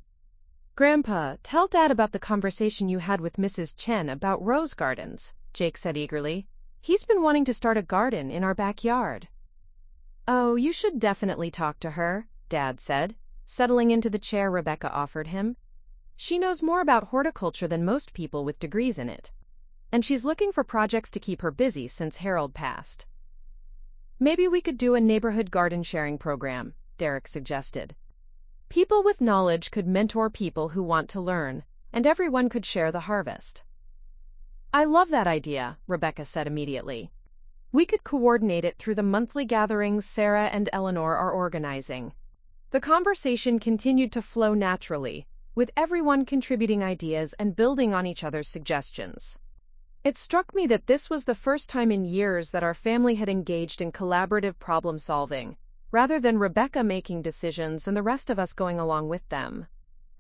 Speaker 1: "Grandpa, tell Dad about the conversation you had with Mrs. Chen about rose gardens," Jake said eagerly. "He's been wanting to start a garden in our backyard." "Oh, you should definitely talk to her," Dad said, settling into the chair Rebecca offered him. "She knows more about horticulture than most people with degrees in it. And she's looking for projects to keep her busy since Harold passed." "Maybe we could do a neighborhood garden sharing program," Derek suggested. "People with knowledge could mentor people who want to learn, and everyone could share the harvest." "I love that idea," Rebecca said immediately. "We could coordinate it through the monthly gatherings Sarah and Eleanor are organizing." The conversation continued to flow naturally, with everyone contributing ideas and building on each other's suggestions. It struck me that this was the first time in years that our family had engaged in collaborative problem-solving, rather than Rebecca making decisions and the rest of us going along with them.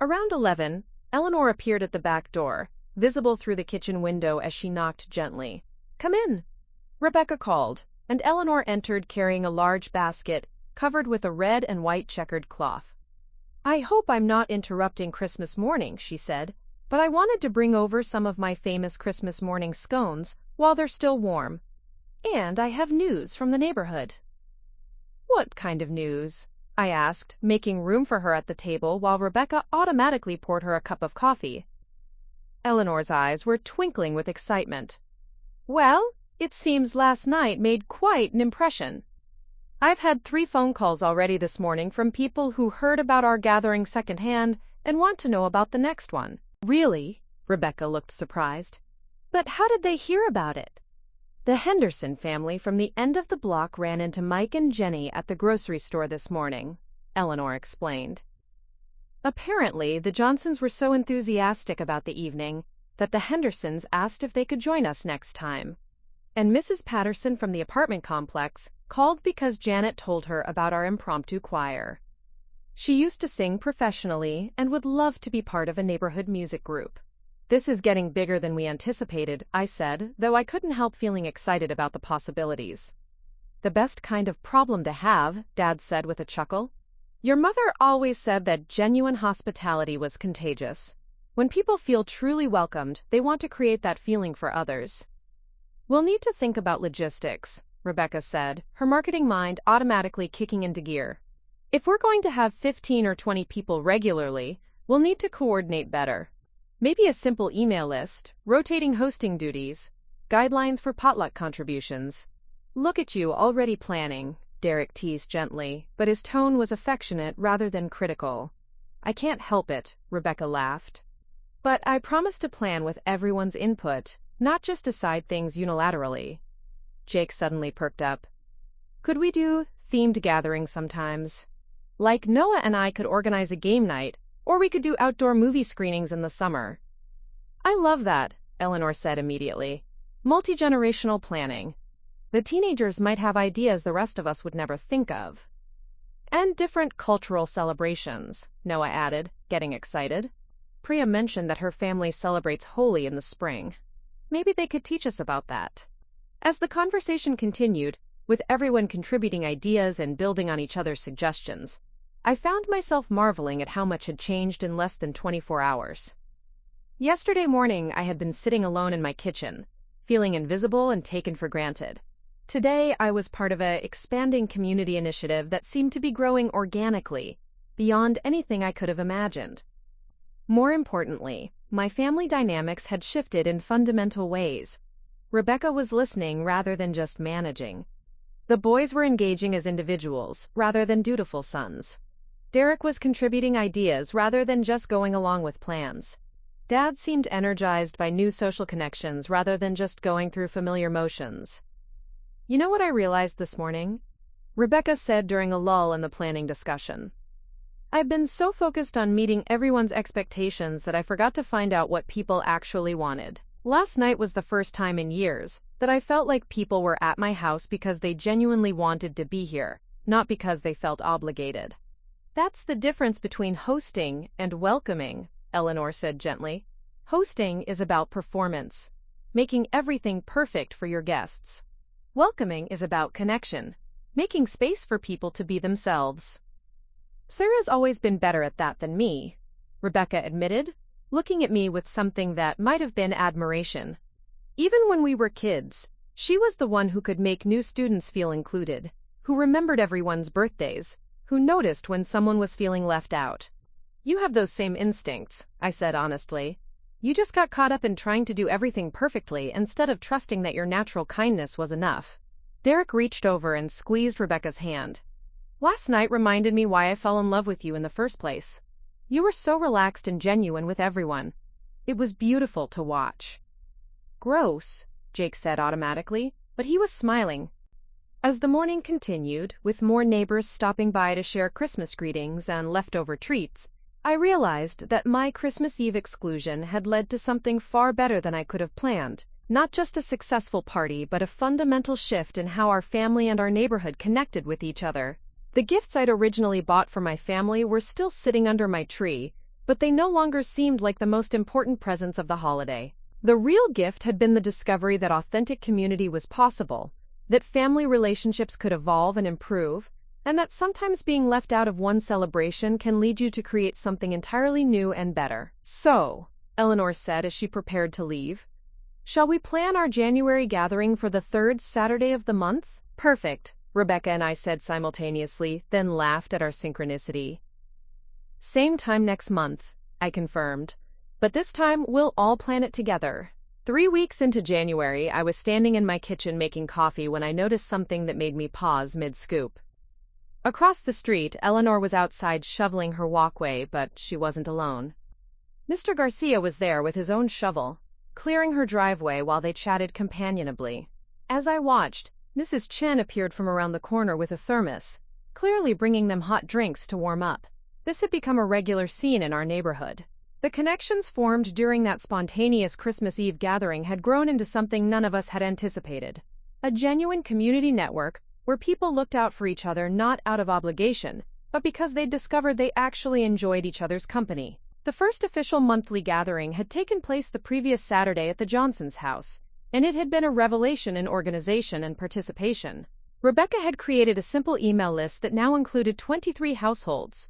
Speaker 1: Around 11, Eleanor appeared at the back door, visible through the kitchen window as she knocked gently. "Come in," Rebecca called, and Eleanor entered carrying a large basket covered with a red and white checkered cloth. "I hope I'm not interrupting Christmas morning," she said, "but I wanted to bring over some of my famous Christmas morning scones while they're still warm. And I have news from the neighborhood." "What kind of news?" I asked, making room for her at the table while Rebecca automatically poured her a cup of coffee. Eleanor's eyes were twinkling with excitement. "Well, it seems last night made quite an impression. I've had 3 phone calls already this morning from people who heard about our gathering secondhand and want to know about the next one." "Really?" Rebecca looked surprised. "But how did they hear about it?" "The Henderson family from the end of the block ran into Mike and Jenny at the grocery store this morning," Eleanor explained. "Apparently, the Johnsons were so enthusiastic about the evening that the Hendersons asked if they could join us next time. And Mrs. Patterson from the apartment complex called because Janet told her about our impromptu choir. She used to sing professionally and would love to be part of a neighborhood music group." "This is getting bigger than we anticipated," I said, though I couldn't help feeling excited about the possibilities. "The best kind of problem to have," Dad said with a chuckle. "Your mother always said that genuine hospitality was contagious. When people feel truly welcomed, they want to create that feeling for others." "We'll need to think about logistics," Rebecca said, her marketing mind automatically kicking into gear. "If we're going to have 15 or 20 people regularly, we'll need to coordinate better. Maybe a simple email list, rotating hosting duties, guidelines for potluck contributions." "Look at you already planning," Derek teased gently, but his tone was affectionate rather than critical. "I can't help it," Rebecca laughed. "But I promise to plan with everyone's input, not just decide things unilaterally." Jake suddenly perked up. "Could we do themed gatherings sometimes? Like Noah and I could organize a game night, or we could do outdoor movie screenings in the summer." "I love that," Eleanor said immediately. "Multi-generational planning. The teenagers might have ideas the rest of us would never think of." "And different cultural celebrations," Noah added, getting excited. "Priya mentioned that her family celebrates Holi in the spring. Maybe they could teach us about that." As the conversation continued, with everyone contributing ideas and building on each other's suggestions, I found myself marveling at how much had changed in less than 24 hours. Yesterday morning, I had been sitting alone in my kitchen, feeling invisible and taken for granted. Today, I was part of an expanding community initiative that seemed to be growing organically, beyond anything I could have imagined. More importantly, my family dynamics had shifted in fundamental ways. Rebecca was listening rather than just managing. The boys were engaging as individuals, rather than dutiful sons. Derek was contributing ideas rather than just going along with plans. Dad seemed energized by new social connections rather than just going through familiar motions. "You know what I realized this morning?" Rebecca said during a lull in the planning discussion. "I've been so focused on meeting everyone's expectations that I forgot to find out what people actually wanted. Last night was the first time in years that I felt like people were at my house because they genuinely wanted to be here, not because they felt obligated." "That's the difference between hosting and welcoming," Eleanor said gently. "Hosting is about performance, making everything perfect for your guests. Welcoming is about connection, making space for people to be themselves." "Sarah's always been better at that than me," Rebecca admitted, looking at me with something that might have been admiration. "Even when we were kids, she was the one who could make new students feel included, who remembered everyone's birthdays, who noticed when someone was feeling left out." "You have those same instincts," I said honestly. "You just got caught up in trying to do everything perfectly instead of trusting that your natural kindness was enough." Derek reached over and squeezed Rebecca's hand. "Last night reminded me why I fell in love with you in the first place. You were so relaxed and genuine with everyone. It was beautiful to watch." "Gross," Jake said automatically, but he was smiling. As the morning continued, with more neighbors stopping by to share Christmas greetings and leftover treats, I realized that my Christmas Eve exclusion had led to something far better than I could have planned. Not just a successful party, but a fundamental shift in how our family and our neighborhood connected with each other. The gifts I'd originally bought for my family were still sitting under my tree, but they no longer seemed like the most important presents of the holiday. The real gift had been the discovery that authentic community was possible, that family relationships could evolve and improve, and that sometimes being left out of one celebration can lead you to create something entirely new and better. "So," Eleanor said as she prepared to leave, "shall we plan our January gathering for the third Saturday of the month?" "Perfect," Rebecca and I said simultaneously, then laughed at our synchronicity. "Same time next month," I confirmed. "But this time we'll all plan it together." 3 weeks into January, I was standing in my kitchen making coffee when I noticed something that made me pause mid-scoop. Across the street, Eleanor was outside shoveling her walkway, but she wasn't alone. Mr. Garcia was there with his own shovel, clearing her driveway while they chatted companionably. As I watched, Mrs. Chen appeared from around the corner with a thermos, clearly bringing them hot drinks to warm up. This had become a regular scene in our neighborhood. The connections formed during that spontaneous Christmas Eve gathering had grown into something none of us had anticipated. A genuine community network where people looked out for each other not out of obligation, but because they'd discovered they actually enjoyed each other's company. The first official monthly gathering had taken place the previous Saturday at the Johnsons' house, and it had been a revelation in organization and participation. Rebecca had created a simple email list that now included 23 households,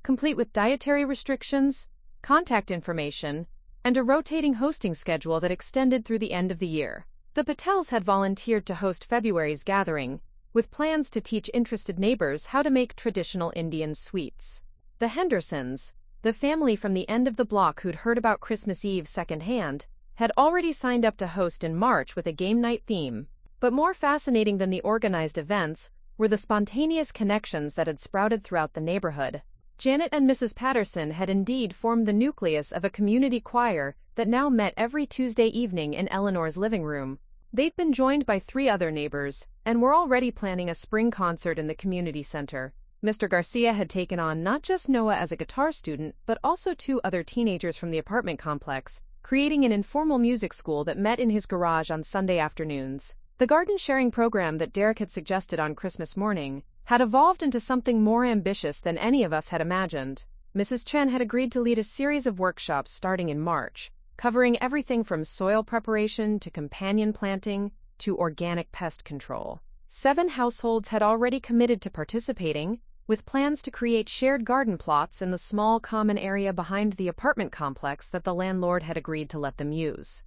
Speaker 1: complete with dietary restrictions, contact information, and a rotating hosting schedule that extended through the end of the year. The Patels had volunteered to host February's gathering, with plans to teach interested neighbors how to make traditional Indian sweets. The Hendersons, the family from the end of the block who'd heard about Christmas Eve secondhand, had already signed up to host in March with a game night theme. But more fascinating than the organized events were the spontaneous connections that had sprouted throughout the neighborhood. Janet and Mrs. Patterson had indeed formed the nucleus of a community choir that now met every Tuesday evening in Eleanor's living room. They'd been joined by 3 other neighbors, and were already planning a spring concert in the community center. Mr. Garcia had taken on not just Noah as a guitar student, but also 2 other teenagers from the apartment complex, creating an informal music school that met in his garage on Sunday afternoons. The garden sharing program that Derek had suggested on Christmas morning had evolved into something more ambitious than any of us had imagined. Mrs. Chen had agreed to lead a series of workshops starting in March, covering everything from soil preparation to companion planting to organic pest control. 7 households had already committed to participating, with plans to create shared garden plots in the small common area behind the apartment complex that the landlord had agreed to let them use.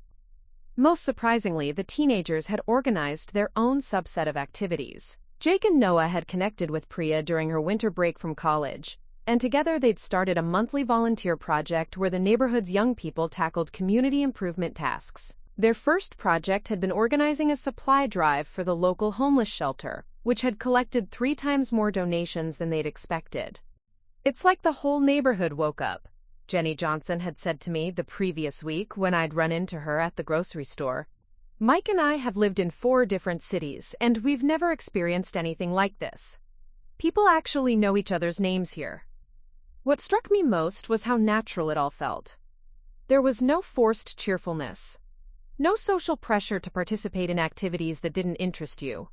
Speaker 1: Most surprisingly, the teenagers had organized their own subset of activities. Jake and Noah had connected with Priya during her winter break from college, and together they'd started a monthly volunteer project where the neighborhood's young people tackled community improvement tasks. Their first project had been organizing a supply drive for the local homeless shelter, which had collected 3 times more donations than they'd expected. "It's like the whole neighborhood woke up," Jenny Johnson had said to me the previous week when I'd run into her at the grocery store. "Mike and I have lived in 4 different cities, and we've never experienced anything like this. People actually know each other's names here." What struck me most was how natural it all felt. There was no forced cheerfulness, no social pressure to participate in activities that didn't interest you.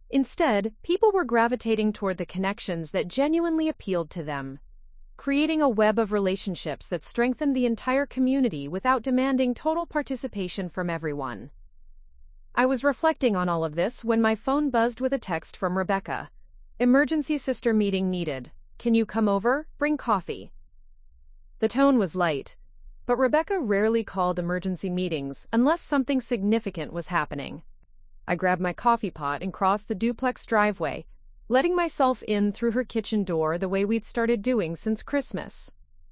Speaker 1: Instead, people were gravitating toward the connections that genuinely appealed to them, creating a web of relationships that strengthened the entire community without demanding total participation from everyone. I was reflecting on all of this when my phone buzzed with a text from Rebecca. "Emergency sister meeting needed. Can you come over? Bring coffee." The tone was light, but Rebecca rarely called emergency meetings unless something significant was happening. I grabbed my coffee pot and crossed the duplex driveway, letting myself in through her kitchen door the way we'd started doing since Christmas.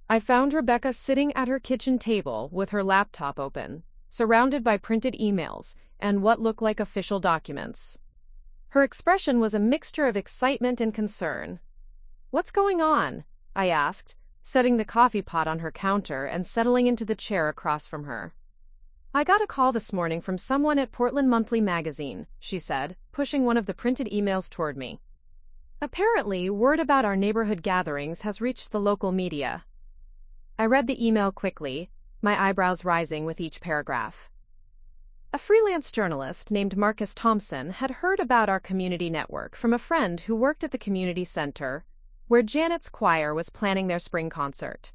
Speaker 1: I found Rebecca sitting at her kitchen table with her laptop open, surrounded by printed emails and what looked like official documents. Her expression was a mixture of excitement and concern. "What's going on?" I asked, setting the coffee pot on her counter and settling into the chair across from her. "I got a call this morning from someone at Portland Monthly Magazine," she said, pushing one of the printed emails toward me. "Apparently, word about our neighborhood gatherings has reached the local media." I read the email quickly, my eyebrows rising with each paragraph. A freelance journalist named Marcus Thompson had heard about our community network from a friend who worked at the community center, where Janet's choir was planning their spring concert.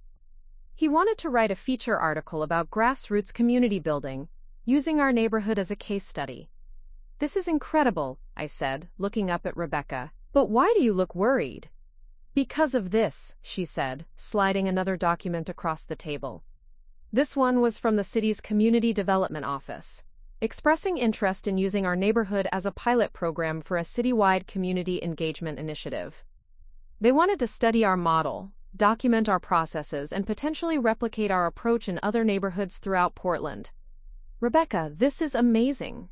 Speaker 1: He wanted to write a feature article about grassroots community building, using our neighborhood as a case study. "This is incredible," I said, looking up at Rebecca. "But why do you look worried?" "Because of this," she said, sliding another document across the table. This one was from the city's Community Development Office, expressing interest in using our neighborhood as a pilot program for a citywide community engagement initiative. They wanted to study our model, document our processes, and potentially replicate our approach in other neighborhoods throughout Portland. "Rebecca, this is amazing.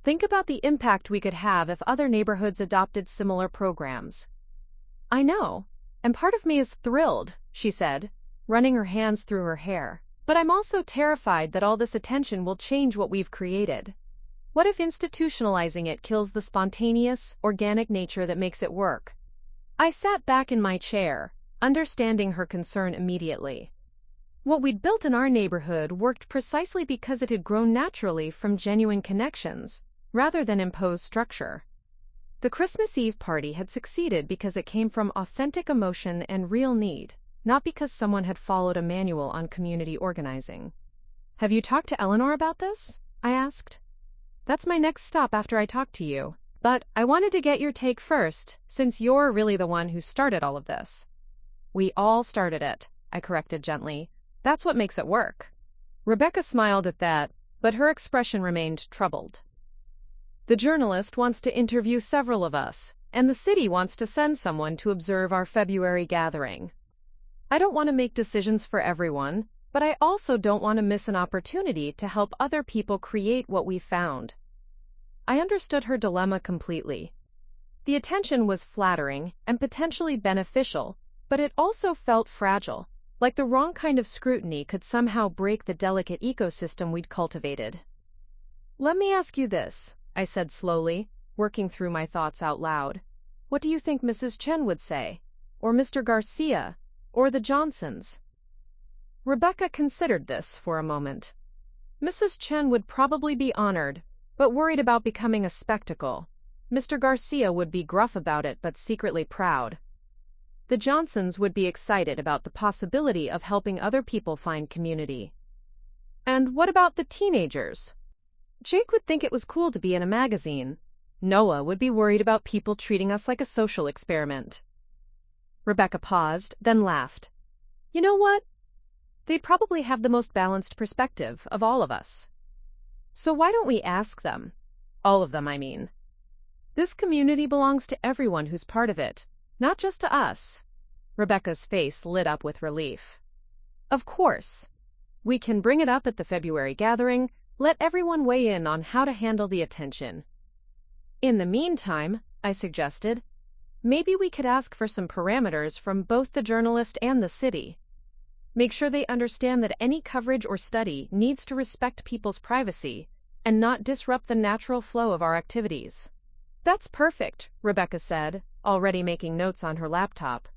Speaker 1: Think about the impact we could have if other neighborhoods adopted similar programs." "I know, and part of me is thrilled," she said, running her hands through her hair. "But I'm also terrified that all this attention will change what we've created. What if institutionalizing it kills the spontaneous, organic nature that makes it work?" I sat back in my chair, understanding her concern immediately. What we'd built in our neighborhood worked precisely because it had grown naturally from genuine connections, rather than imposed structure. The Christmas Eve party had succeeded because it came from authentic emotion and real need, not because someone had followed a manual on community organizing. "Have you talked to Eleanor about this?" I asked. "That's my next stop after I talk to you. But I wanted to get your take first, since you're really the one who started all of this." "We all started it," I corrected gently. "That's what makes it work." Rebecca smiled at that, but her expression remained troubled. "The journalist wants to interview several of us, and the city wants to send someone to observe our February gathering. I don't want to make decisions for everyone, but I also don't want to miss an opportunity to help other people create what we found." I understood her dilemma completely. The attention was flattering and potentially beneficial, but it also felt fragile, like the wrong kind of scrutiny could somehow break the delicate ecosystem we'd cultivated. "Let me ask you this," I said slowly, working through my thoughts out loud. "What do you think Mrs. Chen would say? Or Mr. Garcia? Or the Johnsons?" Rebecca considered this for a moment. Mrs. Chen would probably be honored, but worried about becoming a spectacle. Mr. Garcia would be gruff about it but secretly proud. The Johnsons would be excited about the possibility of helping other people find community. And what about the teenagers? Jake would think it was cool to be in a magazine. Noah would be worried about people treating us like a social experiment. Rebecca paused, then laughed. "You know what? They'd probably have the most balanced perspective of all of us. So why don't we ask them? All of them, I mean. This community belongs to everyone who's part of it, not just to us." Rebecca's face lit up with relief. "Of course. We can bring it up at the February gathering, let everyone weigh in on how to handle the attention." In the meantime, I suggested, maybe we could ask for some parameters from both the journalist and the city. Make sure they understand that any coverage or study needs to respect people's privacy and not disrupt the natural flow of our activities. That's perfect, Rebecca said, already making notes on her laptop.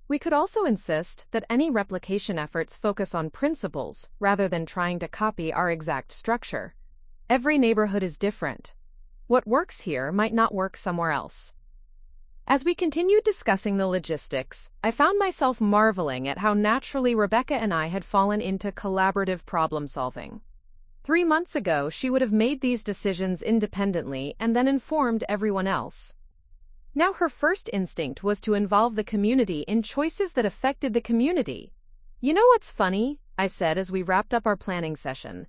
Speaker 1: We could also insist that any replication efforts focus on principles rather than trying to copy our exact structure. Every neighborhood is different. What works here might not work somewhere else. As we continued discussing the logistics, I found myself marveling at how naturally Rebecca and I had fallen into collaborative problem-solving. 3 months ago, she would have made these decisions independently and then informed everyone else. Now her first instinct was to involve the community in choices that affected the community. You know what's funny? I said as we wrapped up our planning session.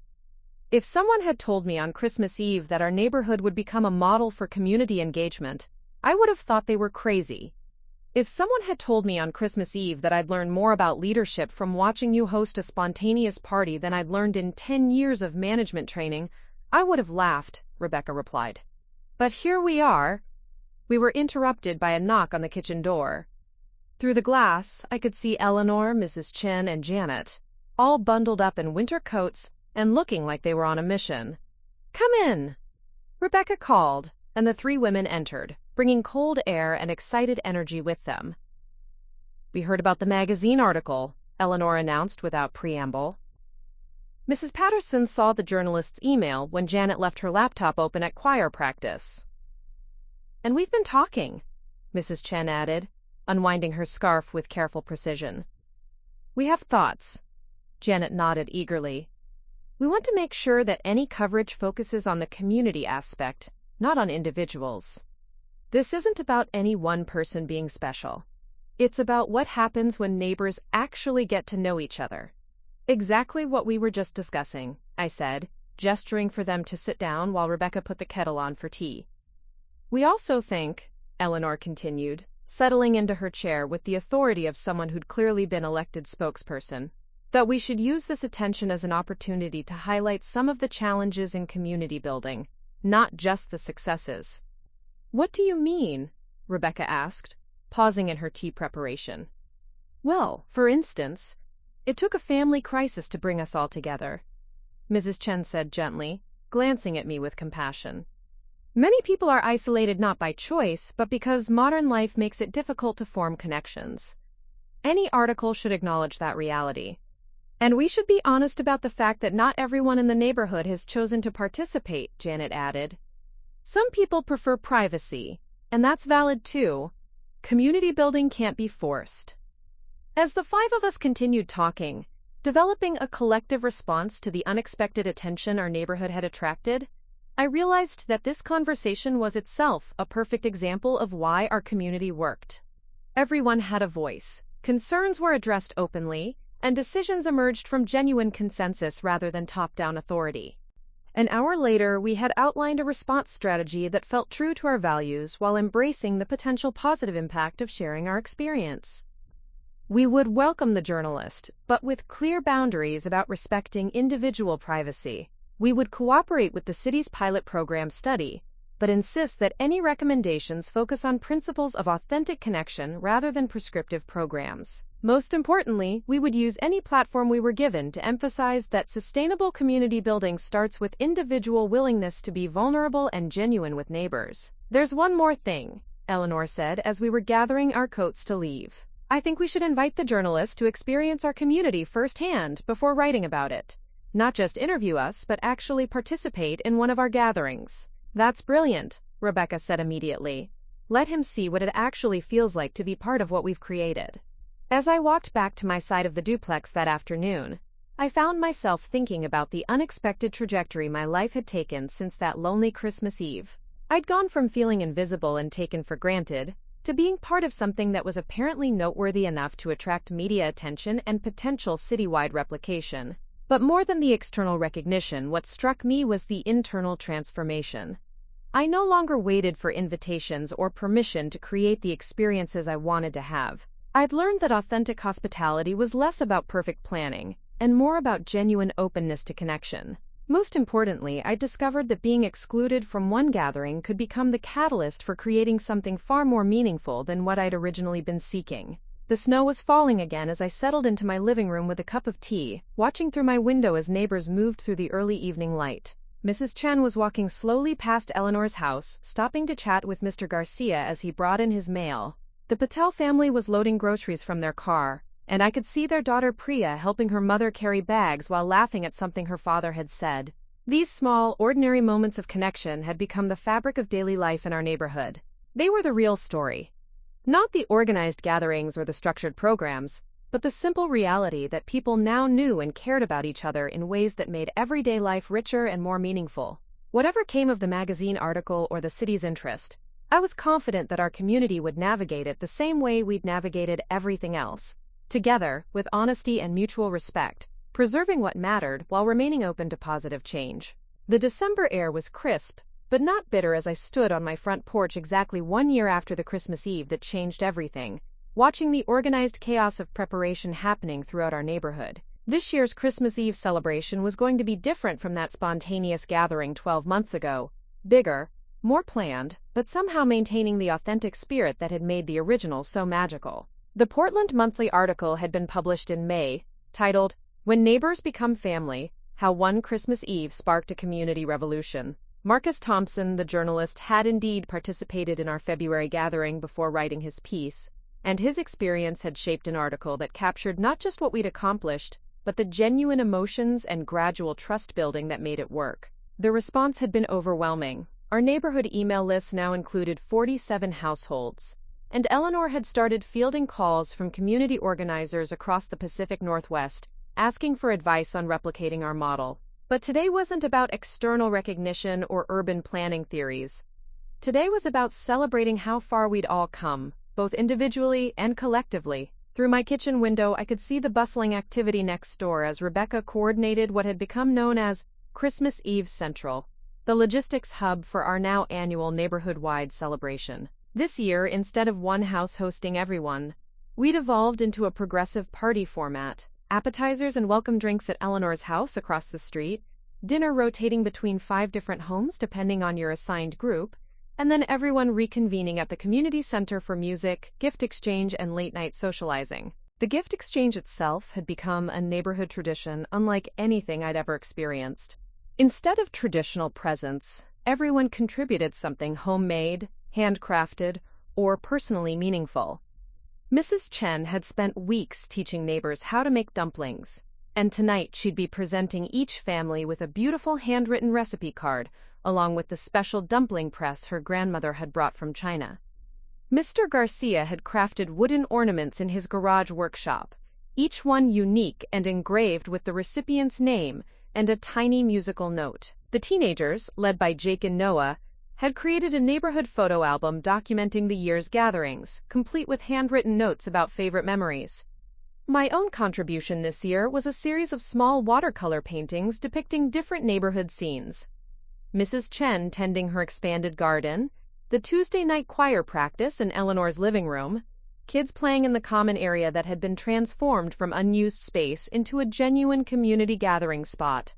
Speaker 1: If someone had told me on Christmas Eve that our neighborhood would become a model for community engagement, I would have thought they were crazy. If someone had told me on Christmas Eve that I'd learn more about leadership from watching you host a spontaneous party than I'd learned in 10 years of management training, I would have laughed, Rebecca replied. But here we are. We were interrupted by a knock on the kitchen door. Through the glass, I could see Eleanor, Mrs. Chen, and Janet, all bundled up in winter coats and looking like they were on a mission. "Come in," Rebecca called, and the 3 women entered, bringing cold air and excited energy with them. "We heard about the magazine article," Eleanor announced without preamble. Mrs. Patterson saw the journalist's email when Janet left her laptop open at choir practice. "And we've been talking," Mrs. Chen added, unwinding her scarf with careful precision. "We have thoughts," Janet nodded eagerly. "We want to make sure that any coverage focuses on the community aspect, not on individuals. This isn't about any one person being special. It's about what happens when neighbors actually get to know each other." "Exactly what we were just discussing," I said, gesturing for them to sit down while Rebecca put the kettle on for tea. "We also think," Eleanor continued, settling into her chair with the authority of someone who'd clearly been elected spokesperson, "that we should use this attention as an opportunity to highlight some of the challenges in community building, not just the successes." "What do you mean?" Rebecca asked, pausing in her tea preparation. "Well, for instance, it took a family crisis to bring us all together," Mrs. Chen said gently, glancing at me with compassion. "Many people are isolated not by choice, but because modern life makes it difficult to form connections. Any article should acknowledge that reality. And we should be honest about the fact that not everyone in the neighborhood has chosen to participate," Janet added. "Some people prefer privacy, and that's valid too. Community building can't be forced." As the 5 of us continued talking, developing a collective response to the unexpected attention our neighborhood had attracted, I realized that this conversation was itself a perfect example of why our community worked. Everyone had a voice, concerns were addressed openly, and decisions emerged from genuine consensus rather than top-down authority. An hour later, we had outlined a response strategy that felt true to our values while embracing the potential positive impact of sharing our experience. We would welcome the journalist, but with clear boundaries about respecting individual privacy. We would cooperate with the city's pilot program study, but insist that any recommendations focus on principles of authentic connection rather than prescriptive programs. Most importantly, we would use any platform we were given to emphasize that sustainable community building starts with individual willingness to be vulnerable and genuine with neighbors. "There's one more thing," Eleanor said as we were gathering our coats to leave. "I think we should invite the journalist to experience our community firsthand before writing about it. Not just interview us, but actually participate in one of our gatherings." "That's brilliant," Rebecca said immediately. "Let him see what it actually feels like to be part of what we've created." As I walked back to my side of the duplex that afternoon, I found myself thinking about the unexpected trajectory my life had taken since that lonely Christmas Eve. I'd gone from feeling invisible and taken for granted to being part of something that was apparently noteworthy enough to attract media attention and potential citywide replication. But more than the external recognition, what struck me was the internal transformation. I no longer waited for invitations or permission to create the experiences I wanted to have. I'd learned that authentic hospitality was less about perfect planning and more about genuine openness to connection. Most importantly, I discovered that being excluded from one gathering could become the catalyst for creating something far more meaningful than what I'd originally been seeking. The snow was falling again as I settled into my living room with a cup of tea, watching through my window as neighbors moved through the early evening light. Mrs. Chen was walking slowly past Eleanor's house, stopping to chat with Mr. Garcia as he brought in his mail. The Patel family was loading groceries from their car, and I could see their daughter Priya helping her mother carry bags while laughing at something her father had said. These small, ordinary moments of connection had become the fabric of daily life in our neighborhood. They were the real story. Not the organized gatherings or the structured programs, but the simple reality that people now knew and cared about each other in ways that made everyday life richer and more meaningful. Whatever came of the magazine article or the city's interest, I was confident that our community would navigate it the same way we'd navigated everything else. Together, with honesty and mutual respect, preserving what mattered while remaining open to positive change. The December air was crisp, but not bitter as I stood on my front porch exactly 1 year after the Christmas Eve that changed everything, watching the organized chaos of preparation happening throughout our neighborhood. This year's Christmas Eve celebration was going to be different from that spontaneous gathering 12 months ago, bigger, more planned, but somehow maintaining the authentic spirit that had made the original so magical. The Portland Monthly article had been published in May, titled, "When Neighbors Become Family, How One Christmas Eve Sparked a Community Revolution." Marcus Thompson, the journalist, had indeed participated in our February gathering before writing his piece, and his experience had shaped an article that captured not just what we'd accomplished, but the genuine emotions and gradual trust building that made it work. The response had been overwhelming. Our neighborhood email list now included 47 households, and Eleanor had started fielding calls from community organizers across the Pacific Northwest, asking for advice on replicating our model. But today wasn't about external recognition or urban planning theories. Today was about celebrating how far we'd all come, both individually and collectively. Through my kitchen window, I could see the bustling activity next door as Rebecca coordinated what had become known as Christmas Eve Central, the logistics hub for our now annual neighborhood-wide celebration. This year, instead of one house hosting everyone, we'd evolved into a progressive party format. Appetizers and welcome drinks at Eleanor's house across the street, dinner rotating between 5 different homes depending on your assigned group, and then everyone reconvening at the community center for music, gift exchange, and late-night socializing. The gift exchange itself had become a neighborhood tradition unlike anything I'd ever experienced. Instead of traditional presents, everyone contributed something homemade, handcrafted, or personally meaningful. Mrs. Chen had spent weeks teaching neighbors how to make dumplings, and tonight she'd be presenting each family with a beautiful handwritten recipe card, along with the special dumpling press her grandmother had brought from China. Mr. Garcia had crafted wooden ornaments in his garage workshop, each one unique and engraved with the recipient's name and a tiny musical note. The teenagers, led by Jake and Noah, had created a neighborhood photo album documenting the year's gatherings, complete with handwritten notes about favorite memories. My own contribution this year was a series of small watercolor paintings depicting different neighborhood scenes. Mrs. Chen tending her expanded garden, the Tuesday night choir practice in Eleanor's living room, kids playing in the common area that had been transformed from unused space into a genuine community gathering spot.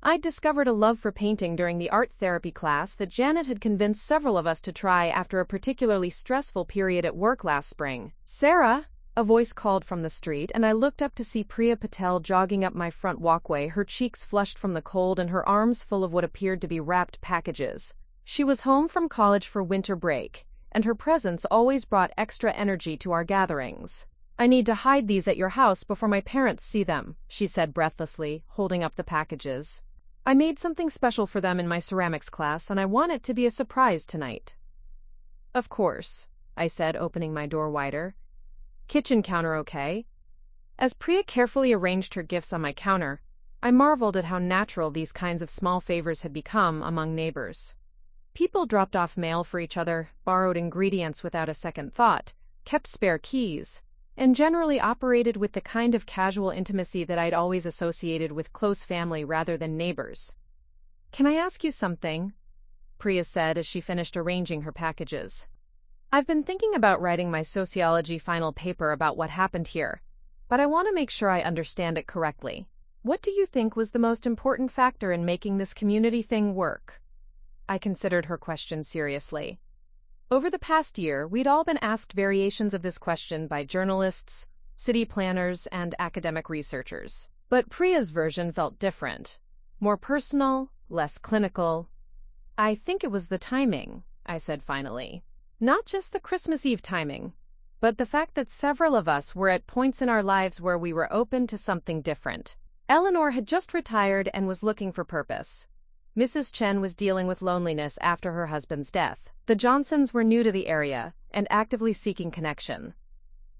Speaker 1: I'd discovered a love for painting during the art therapy class that Janet had convinced several of us to try after a particularly stressful period at work last spring. "Sarah," a voice called from the street, and I looked up to see Priya Patel jogging up my front walkway, her cheeks flushed from the cold and her arms full of what appeared to be wrapped packages. She was home from college for winter break, and her presence always brought extra energy to our gatherings. "I need to hide these at your house before my parents see them," she said breathlessly, holding up the packages. "I made something special for them in my ceramics class, and I want it to be a surprise tonight." "Of course," I said, opening my door wider. "Kitchen counter okay?" As Priya carefully arranged her gifts on my counter, I marveled at how natural these kinds of small favors had become among neighbors. People dropped off mail for each other, borrowed ingredients without a second thought, kept spare keys, and generally operated with the kind of casual intimacy that I'd always associated with close family rather than neighbors. "Can I ask you something?" Priya said as she finished arranging her packages. "I've been thinking about writing my sociology final paper about what happened here, but I want to make sure I understand it correctly. What do you think was the most important factor in making this community thing work? I considered her question seriously. Over the past year, we'd all been asked variations of this question by journalists, city planners, and academic researchers. But Priya's version felt different. More personal, less clinical. I think it was the timing, I said finally. Not just the Christmas Eve timing, but the fact that several of us were at points in our lives where we were open to something different. Eleanor had just retired and was looking for purpose. Mrs. Chen was dealing with loneliness after her husband's death. The Johnsons were new to the area and actively seeking connection.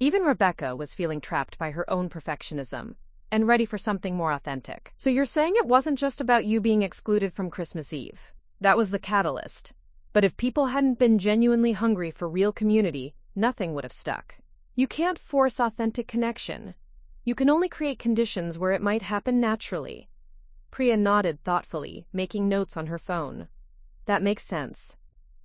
Speaker 1: Even Rebecca was feeling trapped by her own perfectionism and ready for something more authentic. So you're saying it wasn't just about you being excluded from Christmas Eve. That was the catalyst. But if people hadn't been genuinely hungry for real community, nothing would have stuck. You can't force authentic connection. You can only create conditions where it might happen naturally. Priya nodded thoughtfully, making notes on her phone. That makes sense.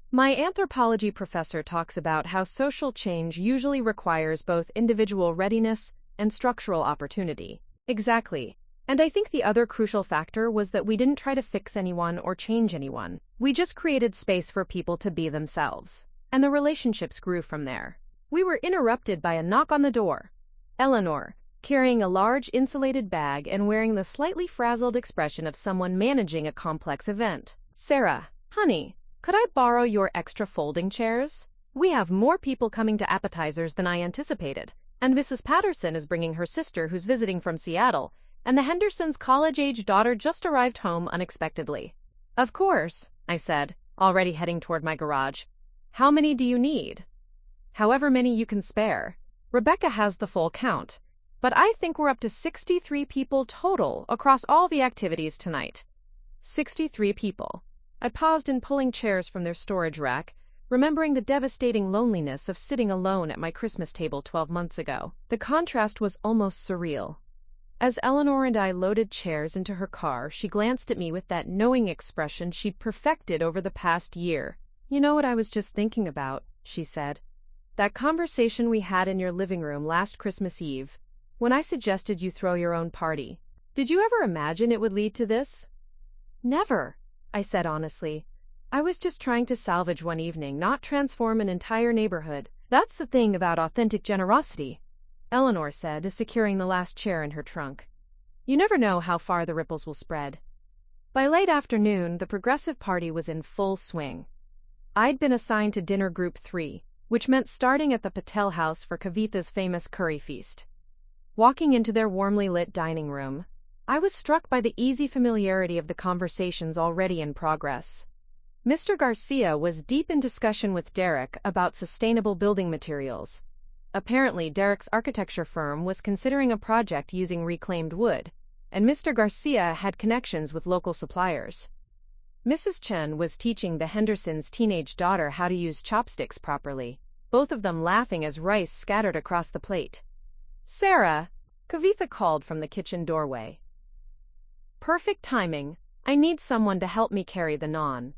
Speaker 1: My anthropology professor talks about how social change usually requires both individual readiness and structural opportunity. Exactly. And I think the other crucial factor was that we didn't try to fix anyone or change anyone. We just created space for people to be themselves. And the relationships grew from there. We were interrupted by a knock on the door. Eleanor, carrying a large insulated bag and wearing the slightly frazzled expression of someone managing a complex event. Sarah, honey, could I borrow your extra folding chairs? We have more people coming to appetizers than I anticipated, and Mrs. Patterson is bringing her sister who's visiting from Seattle, and the Hendersons' college-age daughter just arrived home unexpectedly. Of course, I said, already heading toward my garage. How many do you need? However many you can spare. Rebecca has the full count. But I think we're up to 63 people total across all the activities tonight. 63 people. I paused in pulling chairs from their storage rack, remembering the devastating loneliness of sitting alone at my Christmas table 12 months ago. The contrast was almost surreal. As Eleanor and I loaded chairs into her car, she glanced at me with that knowing expression she'd perfected over the past year. You know what I was just thinking about, she said. That conversation we had in your living room last Christmas Eve, when I suggested you throw your own party. Did you ever imagine it would lead to this? Never, I said honestly. I was just trying to salvage one evening, not transform an entire neighborhood. That's the thing about authentic generosity, Eleanor said, securing the last chair in her trunk. You never know how far the ripples will spread. By late afternoon, the progressive party was in full swing. I'd been assigned to dinner group 3, which meant starting at the Patel house for Kavitha's famous curry feast. Walking into their warmly lit dining room, I was struck by the easy familiarity of the conversations already in progress. Mr. Garcia was deep in discussion with Derek about sustainable building materials. Apparently, Derek's architecture firm was considering a project using reclaimed wood, and Mr. Garcia had connections with local suppliers. Mrs. Chen was teaching the Hendersons' teenage daughter how to use chopsticks properly, both of them laughing as rice scattered across the plate. Sarah, Kavitha called from the kitchen doorway. Perfect timing. I need someone to help me carry the naan.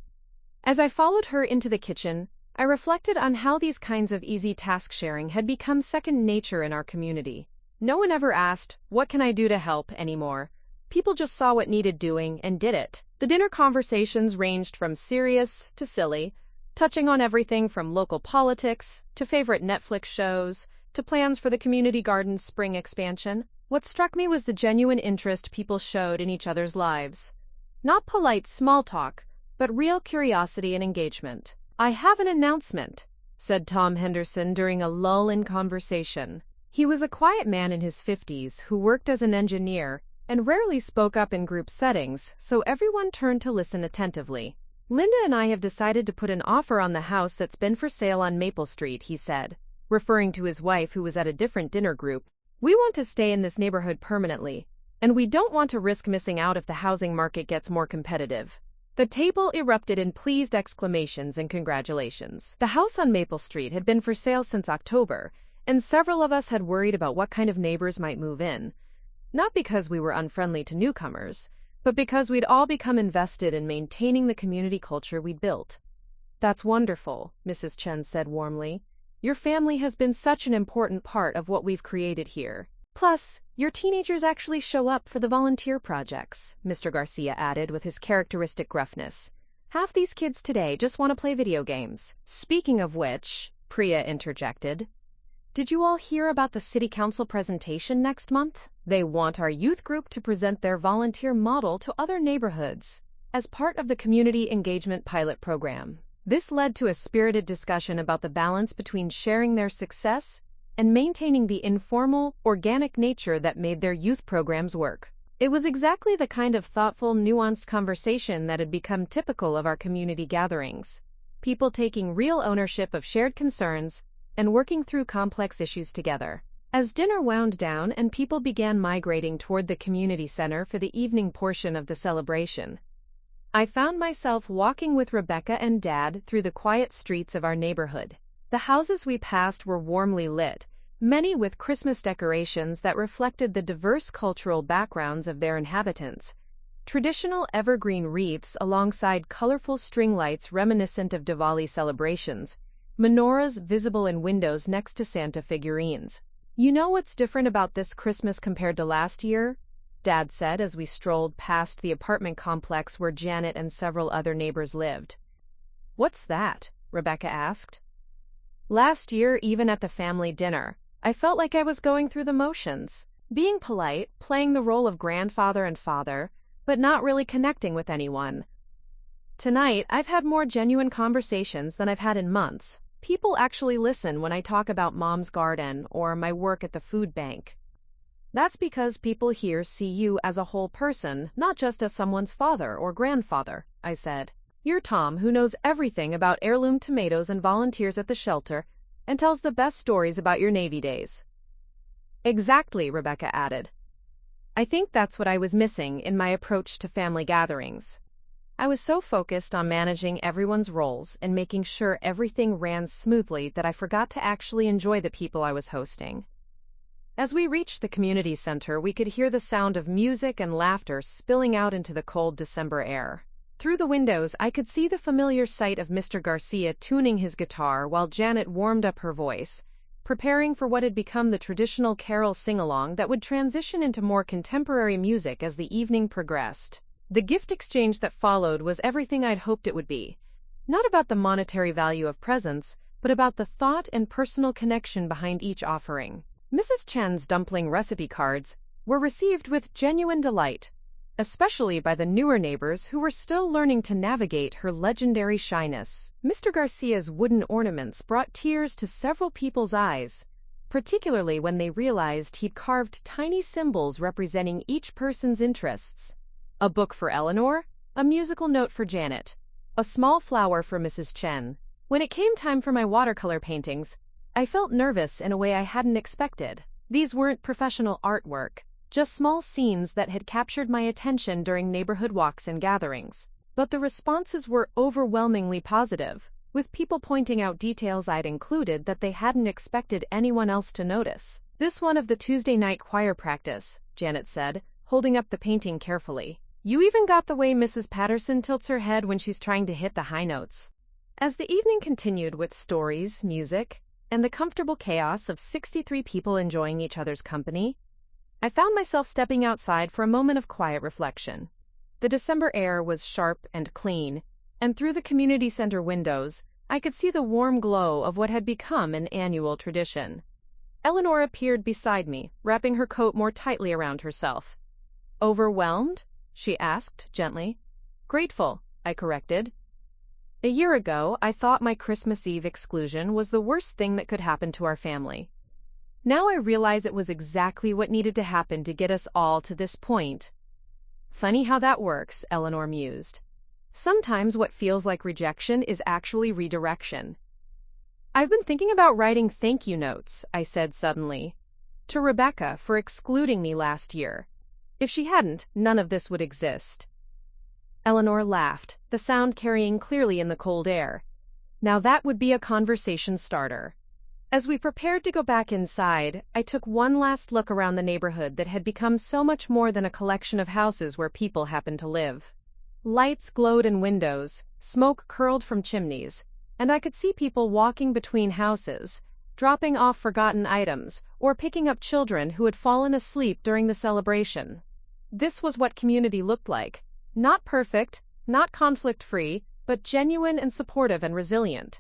Speaker 1: As I followed her into the kitchen, I reflected on how these kinds of easy task sharing had become second nature in our community. No one ever asked, "What can I do to help?" anymore. People just saw what needed doing and did it. The dinner conversations ranged from serious to silly, touching on everything from local politics to favorite Netflix shows to plans for the community garden's spring expansion. What struck me was the genuine interest people showed in each other's lives. Not polite small talk, but real curiosity and engagement. I have an announcement, said Tom Henderson during a lull in conversation. He was a quiet man in his 50s who worked as an engineer and rarely spoke up in group settings, so everyone turned to listen attentively. Linda and I have decided to put an offer on the house that's been for sale on Maple Street, he said, referring to his wife who was at a different dinner group. We want to stay in this neighborhood permanently, and we don't want to risk missing out if the housing market gets more competitive. The table erupted in pleased exclamations and congratulations. The house on Maple Street had been for sale since October, and several of us had worried about what kind of neighbors might move in. Not because we were unfriendly to newcomers, but because we'd all become invested in maintaining the community culture we'd built. That's wonderful, Mrs. Chen said warmly. Your family has been such an important part of what we've created here. Plus, your teenagers actually show up for the volunteer projects, Mr. Garcia added with his characteristic gruffness. Half these kids today just want to play video games. Speaking of which, Priya interjected, did you all hear about the city council presentation next month? They want our youth group to present their volunteer model to other neighborhoods as part of the community engagement pilot program. This led to a spirited discussion about the balance between sharing their success and maintaining the informal, organic nature that made their youth programs work. It was exactly the kind of thoughtful, nuanced conversation that had become typical of our community gatherings. People taking real ownership of shared concerns and working through complex issues together. As dinner wound down and people began migrating toward the community center for the evening portion of the celebration, I found myself walking with Rebecca and Dad through the quiet streets of our neighborhood. The houses we passed were warmly lit, many with Christmas decorations that reflected the diverse cultural backgrounds of their inhabitants. Traditional evergreen wreaths alongside colorful string lights reminiscent of Diwali celebrations, menorahs visible in windows next to Santa figurines. You know what's different about this Christmas compared to last year? Dad said as we strolled past the apartment complex where Janet and several other neighbors lived. What's that? Rebecca asked. Last year, even at the family dinner, I felt like I was going through the motions, being polite, playing the role of grandfather and father, but not really connecting with anyone. Tonight, I've had more genuine conversations than I've had in months. People actually listen when I talk about Mom's garden or my work at the food bank. That's because people here see you as a whole person, not just as someone's father or grandfather, I said. You're Tom, who knows everything about heirloom tomatoes and volunteers at the shelter, and tells the best stories about your Navy days. Exactly, Rebecca added. I think that's what I was missing in my approach to family gatherings. I was so focused on managing everyone's roles and making sure everything ran smoothly that I forgot to actually enjoy the people I was hosting. As we reached the community center, we could hear the sound of music and laughter spilling out into the cold December air. Through the windows, I could see the familiar sight of Mr. Garcia tuning his guitar while Janet warmed up her voice, preparing for what had become the traditional carol sing-along that would transition into more contemporary music as the evening progressed. The gift exchange that followed was everything I'd hoped it would be. Not about the monetary value of presents, but about the thought and personal connection behind each offering. Mrs. Chen's dumpling recipe cards were received with genuine delight, especially by the newer neighbors who were still learning to navigate her legendary shyness. Mr. Garcia's wooden ornaments brought tears to several people's eyes, particularly when they realized he'd carved tiny symbols representing each person's interests. A book for Eleanor, a musical note for Janet, a small flower for Mrs. Chen. When it came time for my watercolor paintings, I felt nervous in a way I hadn't expected. These weren't professional artwork, just small scenes that had captured my attention during neighborhood walks and gatherings. But the responses were overwhelmingly positive, with people pointing out details I'd included that they hadn't expected anyone else to notice. This one of the Tuesday night choir practice, Janet said, holding up the painting carefully. You even got the way Mrs. Patterson tilts her head when she's trying to hit the high notes. As the evening continued with stories, music, and the comfortable chaos of 63 people enjoying each other's company, I found myself stepping outside for a moment of quiet reflection. The December air was sharp and clean, and through the community center windows, I could see the warm glow of what had become an annual tradition. Eleanor appeared beside me, wrapping her coat more tightly around herself. Overwhelmed? She asked gently. Grateful, I corrected. A year ago, I thought my Christmas Eve exclusion was the worst thing that could happen to our family. Now I realize it was exactly what needed to happen to get us all to this point. Funny how that works, Eleanor mused. Sometimes what feels like rejection is actually redirection. I've been thinking about writing thank you notes, I said suddenly, to Rebecca for excluding me last year. If she hadn't, none of this would exist. Eleanor laughed, the sound carrying clearly in the cold air. Now that would be a conversation starter. As we prepared to go back inside, I took one last look around the neighborhood that had become so much more than a collection of houses where people happened to live. Lights glowed in windows, smoke curled from chimneys, and I could see people walking between houses, dropping off forgotten items, or picking up children who had fallen asleep during the celebration. This was what community looked like. Not perfect, not conflict-free, but genuine and supportive and resilient.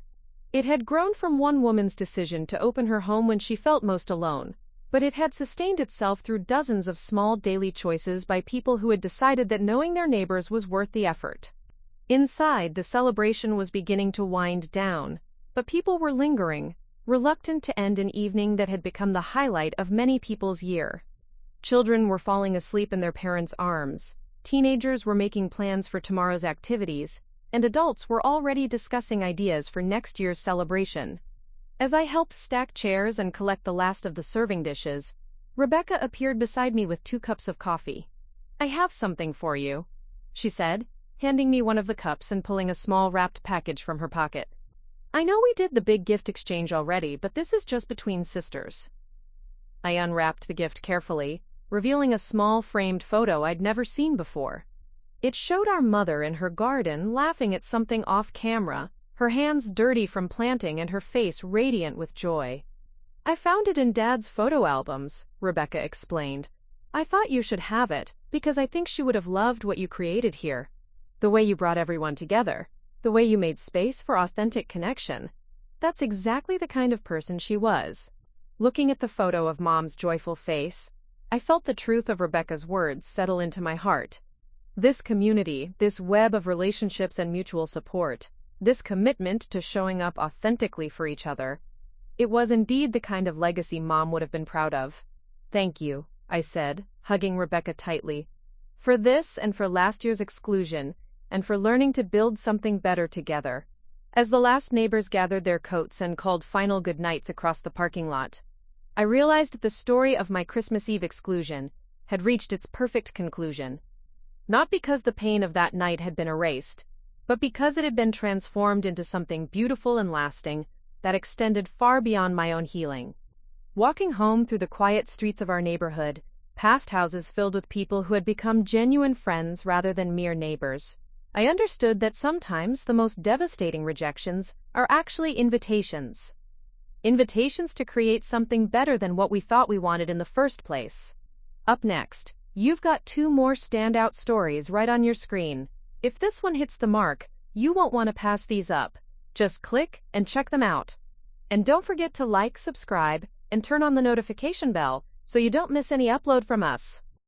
Speaker 1: It had grown from one woman's decision to open her home when she felt most alone, but it had sustained itself through dozens of small daily choices by people who had decided that knowing their neighbors was worth the effort. Inside, the celebration was beginning to wind down, but people were lingering, reluctant to end an evening that had become the highlight of many people's year. Children were falling asleep in their parents' arms, teenagers were making plans for tomorrow's activities, and adults were already discussing ideas for next year's celebration. As I helped stack chairs and collect the last of the serving dishes, Rebecca appeared beside me with 2 cups of coffee. "I have something for you," she said, handing me one of the cups and pulling a small wrapped package from her pocket. "I know we did the big gift exchange already, but this is just between sisters." I unwrapped the gift carefully, revealing a small framed photo I'd never seen before. It showed our mother in her garden laughing at something off camera, her hands dirty from planting and her face radiant with joy. "I found it in Dad's photo albums," Rebecca explained. "I thought you should have it, because I think she would have loved what you created here. The way you brought everyone together, the way you made space for authentic connection. That's exactly the kind of person she was." Looking at the photo of Mom's joyful face, I felt the truth of Rebecca's words settle into my heart. This community, this web of relationships and mutual support, this commitment to showing up authentically for each other, it was indeed the kind of legacy Mom would have been proud of. "Thank you," I said, hugging Rebecca tightly. "For this and for last year's exclusion, and for learning to build something better together." As the last neighbors gathered their coats and called final goodnights across the parking lot, I realized the story of my Christmas Eve exclusion had reached its perfect conclusion. Not because the pain of that night had been erased, but because it had been transformed into something beautiful and lasting that extended far beyond my own healing. Walking home through the quiet streets of our neighborhood, past houses filled with people who had become genuine friends rather than mere neighbors, I understood that sometimes the most devastating rejections are actually invitations. Invitations to create something better than what we thought we wanted in the first place. Up next, you've got 2 more standout stories right on your screen. If this one hits the mark, you won't want to pass these up. Just click and check them out. And don't forget to like, subscribe, and turn on the notification bell so you don't miss any upload from us.